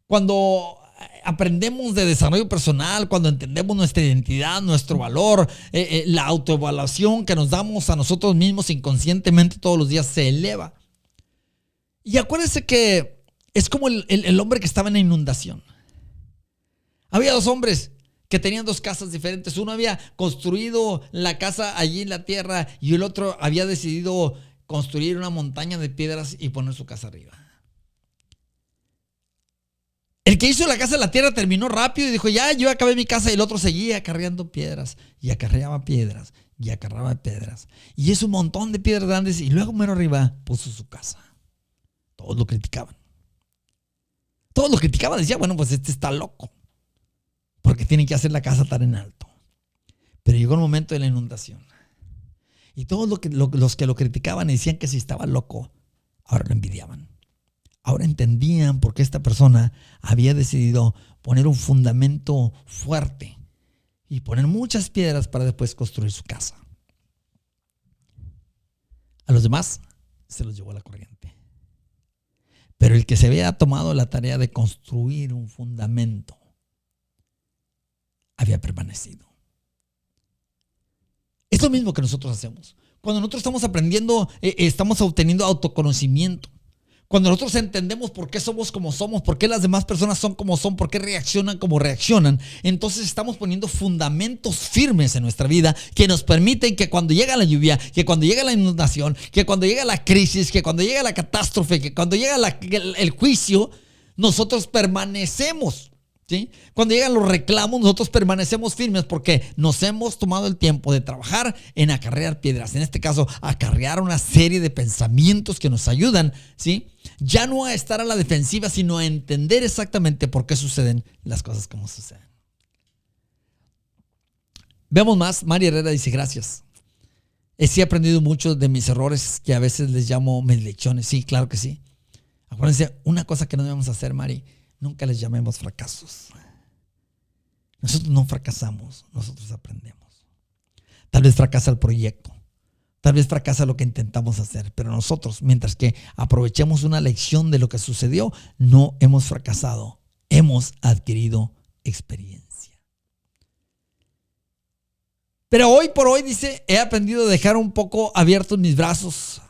cuando aprendemos de desarrollo personal, cuando entendemos nuestra identidad, nuestro valor, la autoevaluación que nos damos a nosotros mismos inconscientemente todos los días se eleva. Y acuérdense que es como el hombre que estaba en la inundación. Había dos hombres que tenían dos casas diferentes. Uno había construido la casa allí en la tierra y el otro había decidido construir una montaña de piedras y poner su casa arriba. El que hizo la casa en la tierra terminó rápido y dijo, ya, yo acabé mi casa, y el otro seguía acarreando piedras y acarreaba piedras y acarreaba piedras. Y es un montón de piedras grandes y luego mero arriba puso su casa. Todos lo criticaban. Todos lo criticaban, decían, bueno, pues este está loco, porque tienen que hacer la casa tan en alto. Pero llegó el momento de la inundación. Y todos los que lo criticaban y decían que si estaba loco, ahora lo envidiaban. Ahora entendían por qué esta persona había decidido poner un fundamento fuerte y poner muchas piedras para después construir su casa. A los demás se los llevó la corriente. Pero el que se había tomado la tarea de construir un fundamento había permanecido. Es lo mismo que nosotros hacemos. Cuando nosotros estamos aprendiendo, estamos obteniendo autoconocimiento. Cuando nosotros entendemos por qué somos como somos, por qué las demás personas son como son, por qué reaccionan como reaccionan, entonces estamos poniendo fundamentos firmes en nuestra vida que nos permiten que cuando llega la lluvia, que cuando llega la inundación, que cuando llega la crisis, que cuando llega la catástrofe, que cuando llega el juicio, nosotros permanecemos. ¿Sí? Cuando llegan los reclamos, nosotros permanecemos firmes porque nos hemos tomado el tiempo de trabajar en acarrear piedras. En este caso, acarrear una serie de pensamientos que nos ayudan, ¿sí? Ya no a estar a la defensiva, sino a entender exactamente por qué suceden las cosas como suceden. Veamos más. Mari Herrera dice, gracias. Sí he aprendido mucho de mis errores, que a veces les llamo mis lecciones. Sí, claro que sí. Acuérdense, una cosa que no debemos hacer, Mari, nunca les llamemos fracasos. Nosotros no fracasamos, nosotros aprendemos. Tal vez fracasa el proyecto, tal vez fracasa lo que intentamos hacer, pero nosotros, mientras que aprovechemos una lección de lo que sucedió, no hemos fracasado, hemos adquirido experiencia. Pero hoy por hoy, dice, he aprendido a dejar un poco abiertos mis brazos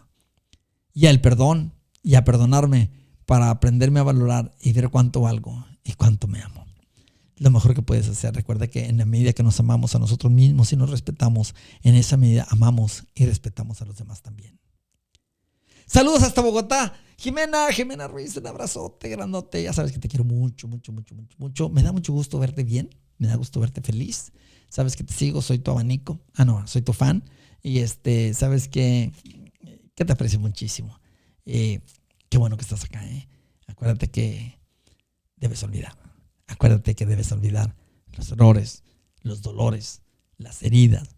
y al perdón y a perdonarme, para aprenderme a valorar y ver cuánto valgo y cuánto me amo. Lo mejor que puedes hacer. Recuerda que en la medida que nos amamos a nosotros mismos y nos respetamos, en esa medida amamos y respetamos a los demás también. Saludos hasta Bogotá. Jimena Ruiz, un abrazote grandote. Ya sabes que te quiero mucho, mucho, mucho, mucho, mucho. Me da mucho gusto verte bien. Me da gusto verte feliz. Sabes que te sigo, soy tu abanico. Soy tu fan. Y sabes que te aprecio muchísimo. Qué bueno que estás acá, ¿eh? Acuérdate que debes olvidar. Acuérdate que debes olvidar los errores, los dolores, las heridas.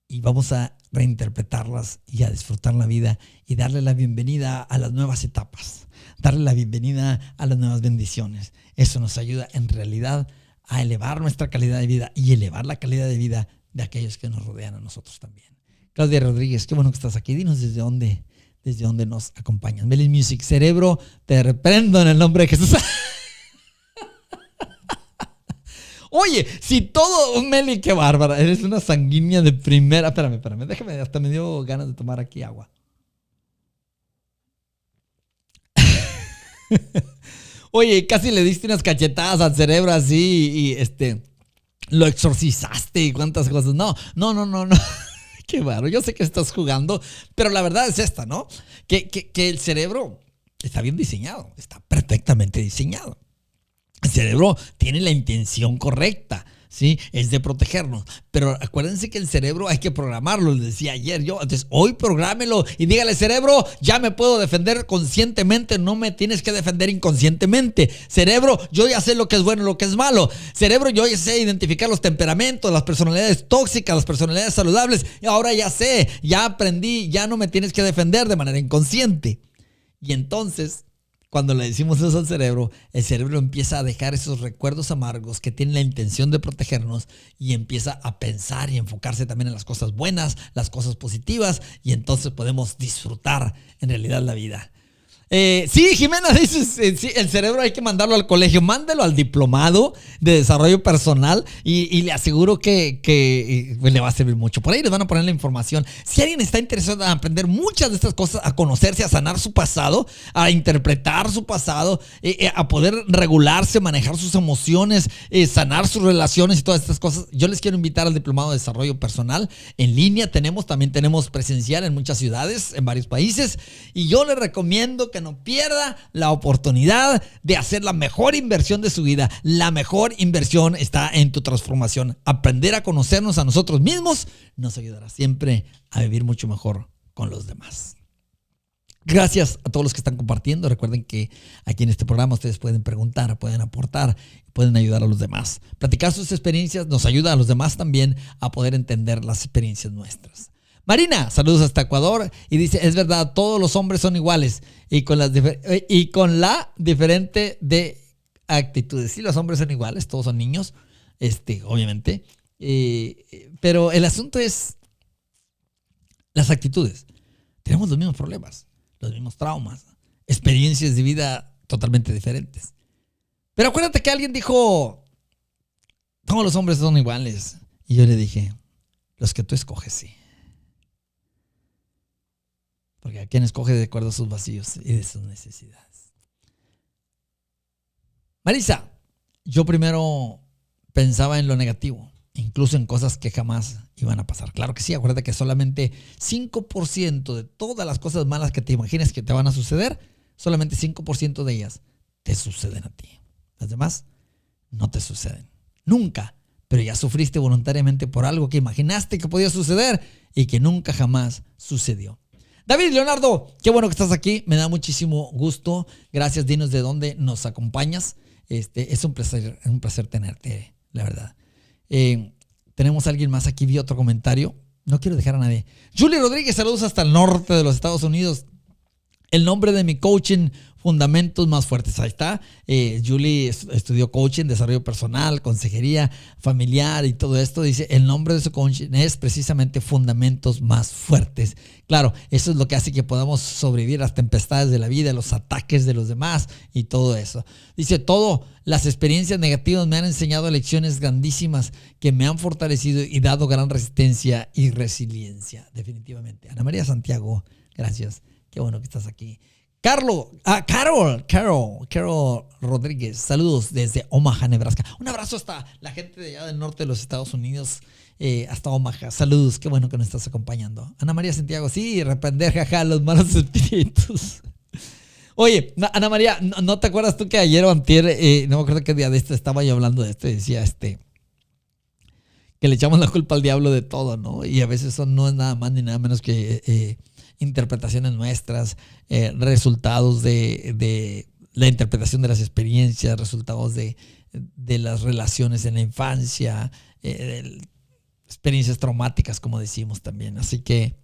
Y vamos a reinterpretarlas y a disfrutar la vida y darle la bienvenida a las nuevas etapas. Darle la bienvenida a las nuevas bendiciones. Eso nos ayuda en realidad a elevar nuestra calidad de vida y elevar la calidad de vida de aquellos que nos rodean a nosotros también. Claudia Rodríguez, qué bueno que estás aquí. Dinos desde dónde nos acompañan. Melis Music, Cerebro, te reprendo en el nombre de Jesús. Oye, si todo, Meli, qué bárbara, eres una sanguínea de primera. Espérame, déjame, hasta me dio ganas de tomar aquí agua. Oye, casi le diste unas cachetadas al cerebro así y lo exorcizaste y cuántas cosas. No. Qué bárbaro, yo sé que estás jugando, pero la verdad es esta, ¿no? Que el cerebro está bien diseñado, está perfectamente diseñado. El cerebro tiene la intención correcta, ¿sí? Es de protegernos. Pero acuérdense que el cerebro hay que programarlo, les decía ayer yo. Entonces, hoy prográmelo y dígale, cerebro, ya me puedo defender conscientemente, no me tienes que defender inconscientemente. Cerebro, yo ya sé lo que es bueno y lo que es malo. Cerebro, yo ya sé identificar los temperamentos, las personalidades tóxicas, las personalidades saludables. Y ahora ya sé, ya aprendí, ya no me tienes que defender de manera inconsciente. Y entonces, cuando le decimos eso al cerebro, el cerebro empieza a dejar esos recuerdos amargos que tienen la intención de protegernos y empieza a pensar y enfocarse también en las cosas buenas, las cosas positivas, y entonces podemos disfrutar en realidad la vida. Sí, Jimena, dices, sí, el cerebro hay que mandarlo al colegio, mándelo al diplomado de desarrollo personal y le aseguro que le va a servir mucho. Por ahí les van a poner la información. Si alguien está interesado en aprender muchas de estas cosas, a conocerse, a sanar su pasado, a interpretar su pasado, a poder regularse, manejar sus emociones, sanar sus relaciones y todas estas cosas, yo les quiero invitar al diplomado de desarrollo personal en línea. También tenemos presencial en muchas ciudades, en varios países, y yo les recomiendo que no pierda la oportunidad de hacer la mejor inversión de su vida. La mejor inversión está en tu transformación. Aprender a conocernos a nosotros mismos nos ayudará siempre a vivir mucho mejor con los demás. Gracias a todos los que están compartiendo. Recuerden que aquí en este programa ustedes pueden preguntar, pueden aportar, pueden ayudar a los demás. Platicar sus experiencias nos ayuda a los demás también a poder entender las experiencias nuestras. Marina, saludos hasta Ecuador, y dice, es verdad, todos los hombres son iguales y con la diferente de actitudes. Sí, los hombres son iguales, todos son niños, obviamente, pero el asunto es las actitudes. Tenemos los mismos problemas, los mismos traumas, experiencias de vida totalmente diferentes. Pero acuérdate que alguien dijo, todos los hombres son iguales, y yo le dije, los que tú escoges, sí. Porque a quien escoge de acuerdo a sus vacíos y de sus necesidades. Marisa, yo primero pensaba en lo negativo, incluso en cosas que jamás iban a pasar. Claro que sí, acuérdate que solamente 5% de todas las cosas malas que te imagines que te van a suceder, solamente 5% de ellas te suceden a ti. Las demás no te suceden. Nunca. Pero ya sufriste voluntariamente por algo que imaginaste que podía suceder y que nunca jamás sucedió. David Leonardo, qué bueno que estás aquí. Me da muchísimo gusto. Gracias. Dinos de dónde nos acompañas. Es un placer tenerte, la verdad. Tenemos a alguien más aquí. Vi otro comentario. No quiero dejar a nadie. Julie Rodríguez, saludos hasta el norte de los Estados Unidos. El nombre de mi coaching, Fundamentos Más Fuertes. Ahí está. Julie estudió coaching, desarrollo personal, consejería familiar y todo esto. Dice, el nombre de su coaching es precisamente Fundamentos Más Fuertes. Claro, eso es lo que hace que podamos sobrevivir a las tempestades de la vida, los ataques de los demás y todo eso. Dice, las experiencias negativas me han enseñado lecciones grandísimas que me han fortalecido y dado gran resistencia y resiliencia. Definitivamente. Ana María Santiago, gracias. Qué bueno que estás aquí. Carol Rodríguez, saludos desde Omaha, Nebraska. Un abrazo hasta la gente de allá del norte de los Estados Unidos, hasta Omaha. Saludos, qué bueno que nos estás acompañando. Ana María Santiago, sí, reprender, jaja, los malos espíritus. Oye, Ana María, ¿no te acuerdas tú que ayer o antier, no me acuerdo qué día de estaba yo hablando de esto y decía que le echamos la culpa al diablo de todo, ¿no? Y a veces eso no es nada más ni nada menos que interpretaciones nuestras, resultados de la interpretación de las experiencias, resultados de las relaciones en la infancia, experiencias traumáticas, como decimos también. Así que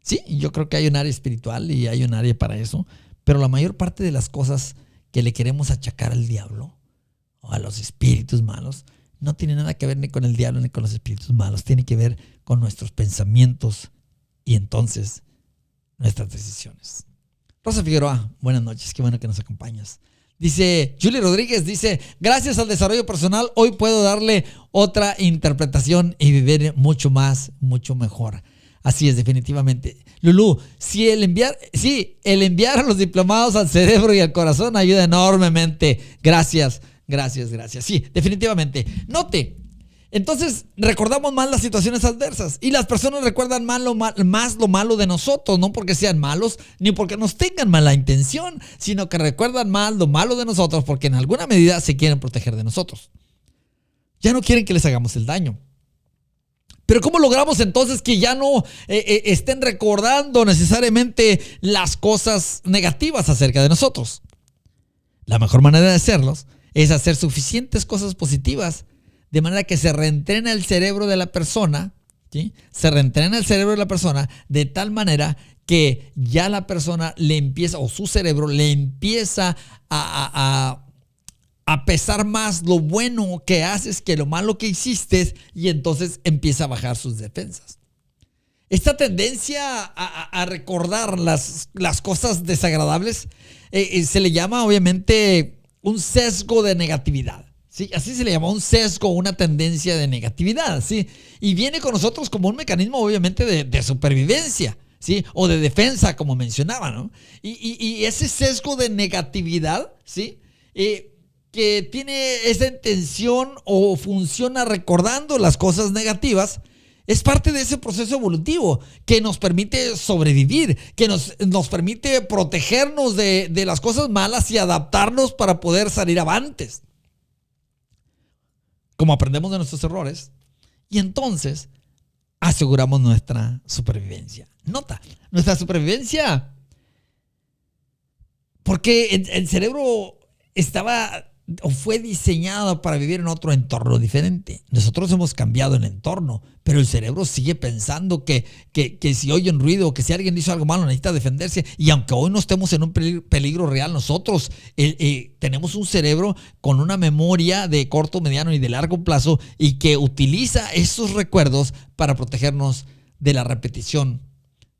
sí, yo creo que hay un área espiritual y hay un área para eso, pero la mayor parte de las cosas que le queremos achacar al diablo o a los espíritus malos no tiene nada que ver ni con el diablo ni con los espíritus malos, tiene que ver con nuestros pensamientos y entonces nuestras decisiones. Rosa Figueroa, buenas noches, qué bueno que nos acompañas. Dice Julie Rodríguez, dice, gracias al desarrollo personal hoy puedo darle otra interpretación y vivir mucho más, mucho mejor. Así es, definitivamente. Lulú, el enviar a los diplomados al cerebro y al corazón ayuda enormemente. Gracias. Sí, definitivamente. Note, entonces recordamos más las situaciones adversas y las personas recuerdan más lo malo de nosotros, no porque sean malos ni porque nos tengan mala intención, sino que recuerdan más lo malo de nosotros porque en alguna medida se quieren proteger de nosotros. Ya no quieren que les hagamos el daño. Pero ¿cómo logramos entonces que ya no estén recordando necesariamente las cosas negativas acerca de nosotros? La mejor manera de hacerlos es hacer suficientes cosas positivas de manera que se reentrena el cerebro de la persona, ¿sí? Se reentrena el cerebro de la persona de tal manera que ya la persona le empieza, o su cerebro le empieza a pesar más lo bueno que haces que lo malo que hiciste y entonces empieza a bajar sus defensas. Esta tendencia a recordar las cosas desagradables se le llama obviamente un sesgo de negatividad. ¿Sí? Así se le llama, un sesgo, una tendencia de negatividad, ¿sí? Y viene con nosotros como un mecanismo obviamente de supervivencia, ¿sí? O de defensa, como mencionaba, ¿no? Y ese sesgo de negatividad, ¿sí? Que tiene esa intención o funciona recordando las cosas negativas, es parte de ese proceso evolutivo que nos permite sobrevivir, que nos permite protegernos de las cosas malas y adaptarnos para poder salir avantes. Como aprendemos de nuestros errores y entonces aseguramos nuestra supervivencia. Nota, nuestra supervivencia, porque el cerebro estaba o fue diseñado para vivir en otro entorno diferente. Nosotros hemos cambiado el entorno, pero el cerebro sigue pensando que si oye un ruido, que si alguien hizo algo malo necesita defenderse. Y aunque hoy no estemos en un peligro real, nosotros tenemos un cerebro con una memoria de corto, mediano y de largo plazo y que utiliza esos recuerdos para protegernos de la repetición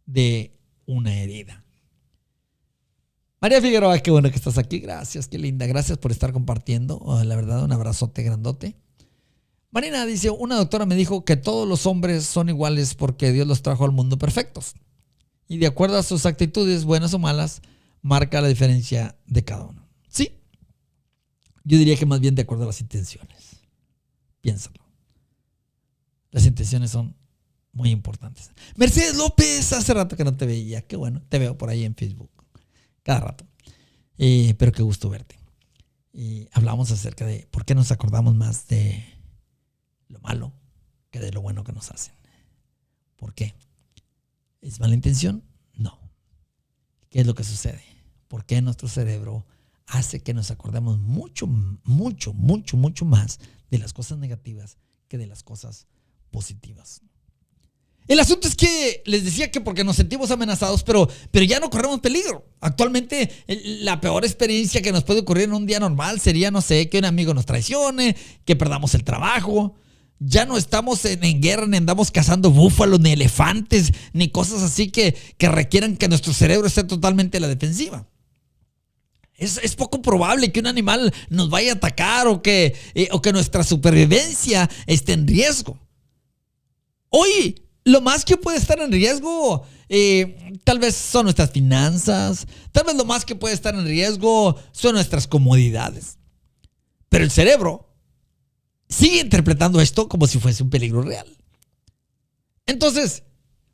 de una herida. María Figueroa, qué bueno que estás aquí. Gracias, qué linda. Gracias por estar compartiendo. La verdad, un abrazote grandote. Marina dice, una doctora me dijo que todos los hombres son iguales porque Dios los trajo al mundo perfectos. Y de acuerdo a sus actitudes, buenas o malas, marca la diferencia de cada uno. Sí, yo diría que más bien de acuerdo a las intenciones. Piénsalo. Las intenciones son muy importantes. Mercedes López, hace rato que no te veía. Qué bueno, te veo por ahí en Facebook. Cada rato. pero qué gusto verte. Hablamos acerca de por qué nos acordamos más de lo malo que de lo bueno que nos hacen. ¿Por qué? ¿Es mala intención? No. ¿Qué es lo que sucede? ¿Por qué nuestro cerebro hace que nos acordemos mucho más de las cosas negativas que de las cosas positivas? El asunto es que les decía que porque nos sentimos amenazados, pero ya no corremos peligro. Actualmente la peor experiencia que nos puede ocurrir en un día normal sería, no sé, que un amigo nos traicione, que perdamos el trabajo. Ya no estamos en guerra, ni andamos cazando búfalos, ni elefantes, ni cosas así que requieran que nuestro cerebro esté totalmente a la defensiva. Es poco probable que un animal nos vaya a atacar o que nuestra supervivencia esté en riesgo. Hoy, lo más que puede estar en riesgo, tal vez son nuestras finanzas, tal vez lo más que puede estar en riesgo son nuestras comodidades. Pero el cerebro sigue interpretando esto como si fuese un peligro real. Entonces,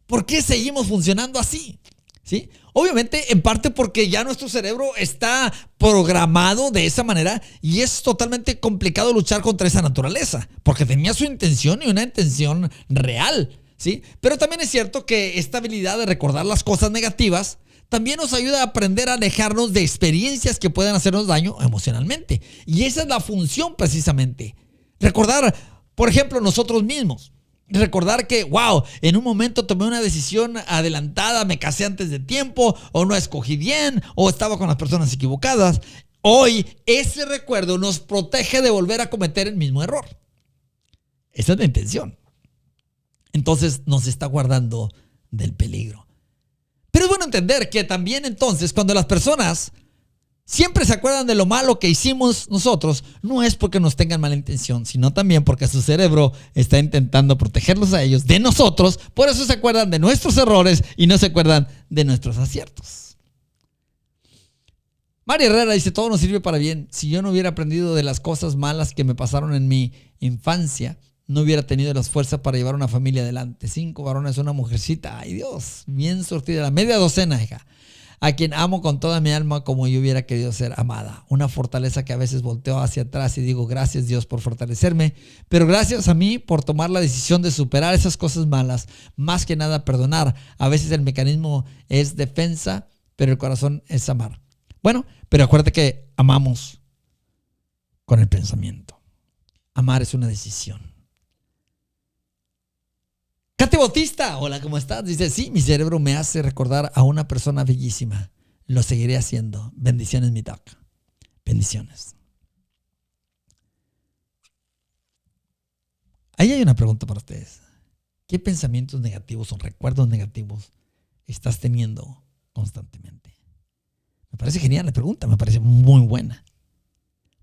¿por qué seguimos funcionando así? ¿Sí? Obviamente, en parte porque ya nuestro cerebro está programado de esa manera y es totalmente complicado luchar contra esa naturaleza, porque tenía su intención y una intención real, ¿sí? Pero también es cierto que esta habilidad de recordar las cosas negativas también nos ayuda a aprender a alejarnos de experiencias que puedan hacernos daño emocionalmente. Y esa es la función precisamente. Recordar, por ejemplo, nosotros mismos. Recordar que, wow, en un momento tomé una decisión adelantada, me casé antes de tiempo, o no escogí bien, o estaba con las personas equivocadas. Hoy, ese recuerdo nos protege de volver a cometer el mismo error. Esa es la intención. Entonces, nos está guardando del peligro. Pero es bueno entender que también entonces, cuando las personas siempre se acuerdan de lo malo que hicimos nosotros, no es porque nos tengan mala intención, sino también porque su cerebro está intentando protegerlos a ellos de nosotros. Por eso se acuerdan de nuestros errores y no se acuerdan de nuestros aciertos. María Herrera dice, todo nos sirve para bien. Si yo no hubiera aprendido de las cosas malas que me pasaron en mi infancia, no hubiera tenido las fuerzas para llevar una familia adelante. 5 varones, una mujercita. Ay Dios, bien sortida. La media docena, hija. A quien amo con toda mi alma como yo hubiera querido ser amada. Una fortaleza que a veces volteo hacia atrás y digo, gracias Dios por fortalecerme, pero gracias a mí por tomar la decisión de superar esas cosas malas. Más que nada perdonar. A veces el mecanismo es defensa, pero el corazón es amar. Bueno, pero acuérdate que amamos con el pensamiento. Amar es una decisión. Cate Bautista, hola, ¿cómo estás? Dice, sí, mi cerebro me hace recordar a una persona bellísima. Lo seguiré haciendo. Bendiciones, mi doc. Bendiciones. Ahí hay una pregunta para ustedes. ¿Qué pensamientos negativos o recuerdos negativos estás teniendo constantemente? Me parece genial la pregunta, me parece muy buena.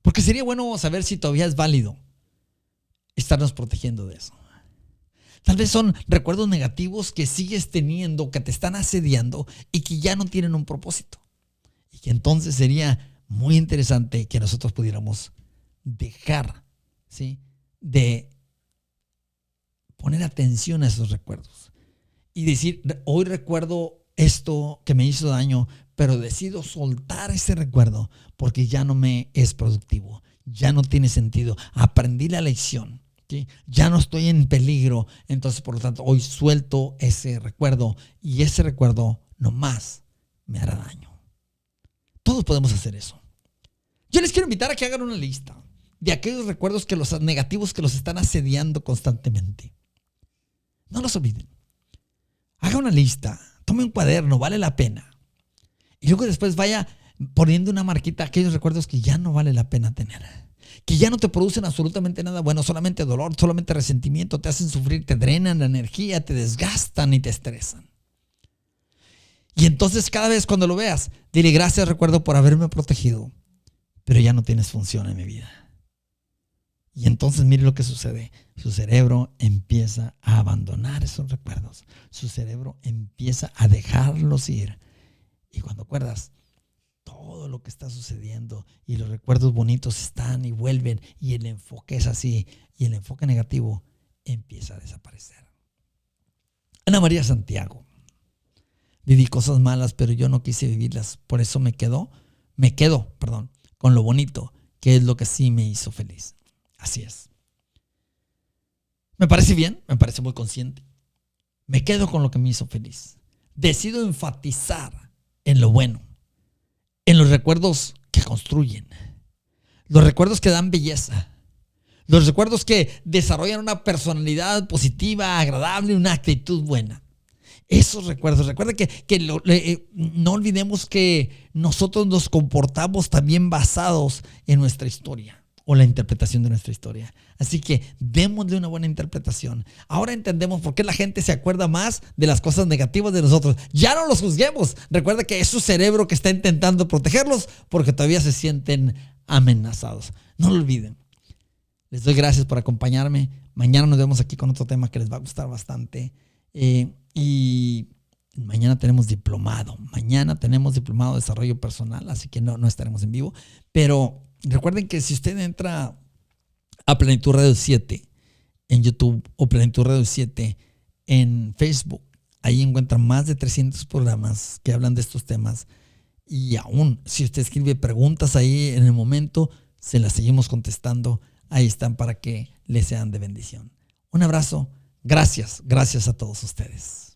Porque sería bueno saber si todavía es válido estarnos protegiendo de eso. Tal vez son recuerdos negativos que sigues teniendo, que te están asediando y que ya no tienen un propósito. Y que entonces sería muy interesante que nosotros pudiéramos dejar, ¿sí?, de poner atención a esos recuerdos. Y decir, hoy recuerdo esto que me hizo daño, pero decido soltar ese recuerdo porque ya no me es productivo, ya no tiene sentido. Aprendí la lección. ¿Sí? Ya no estoy en peligro, entonces por lo tanto hoy suelto ese recuerdo y ese recuerdo no más me hará daño. Todos podemos hacer eso. Yo les quiero invitar a que hagan una lista de aquellos recuerdos que los negativos que los están asediando constantemente. No los olviden. Haga una lista, tome un cuaderno, vale la pena. Y luego después vaya poniendo una marquita a aquellos recuerdos que ya no vale la pena tener. Que ya no te producen absolutamente nada bueno, solamente dolor, solamente resentimiento, te hacen sufrir, te drenan la energía, te desgastan y te estresan. Y entonces cada vez cuando lo veas, dile gracias, recuerdo, por haberme protegido, pero ya no tienes función en mi vida. Y entonces mire lo que sucede. Su cerebro empieza a abandonar esos recuerdos. Su cerebro empieza a dejarlos ir. Y cuando acuerdas, todo lo que está sucediendo y los recuerdos bonitos están y vuelven y el enfoque es así y el enfoque negativo empieza a desaparecer. Ana María Santiago. Viví cosas malas, pero yo no quise vivirlas. Por eso me quedó Me quedo, con lo bonito, que es lo que sí me hizo feliz. Así es. Me parece bien, me parece muy consciente. Me quedo con lo que me hizo feliz. Decido enfatizar en lo bueno, en los recuerdos que construyen, los recuerdos que dan belleza, los recuerdos que desarrollan una personalidad positiva, agradable, una actitud buena. Esos recuerdos, recuerda que no olvidemos que nosotros nos comportamos también basados en nuestra historia o la interpretación de nuestra historia. Así que démosle una buena interpretación. Ahora entendemos por qué la gente se acuerda más de las cosas negativas de nosotros. Ya no los juzguemos. Recuerda que es su cerebro que está intentando protegerlos porque todavía se sienten amenazados. No lo olviden. Les doy gracias por acompañarme. Mañana nos vemos aquí con otro tema que les va a gustar bastante. Y mañana tenemos diplomado. Mañana tenemos diplomado de desarrollo personal, así que no estaremos en vivo. Pero recuerden que si usted entra a Plenitud Radio 7 en YouTube o Plenitud Radio 7 en Facebook, ahí encuentran más de 300 programas que hablan de estos temas. Y aún, si usted escribe preguntas ahí en el momento, se las seguimos contestando. Ahí están para que les sean de bendición. Un abrazo. Gracias a todos ustedes.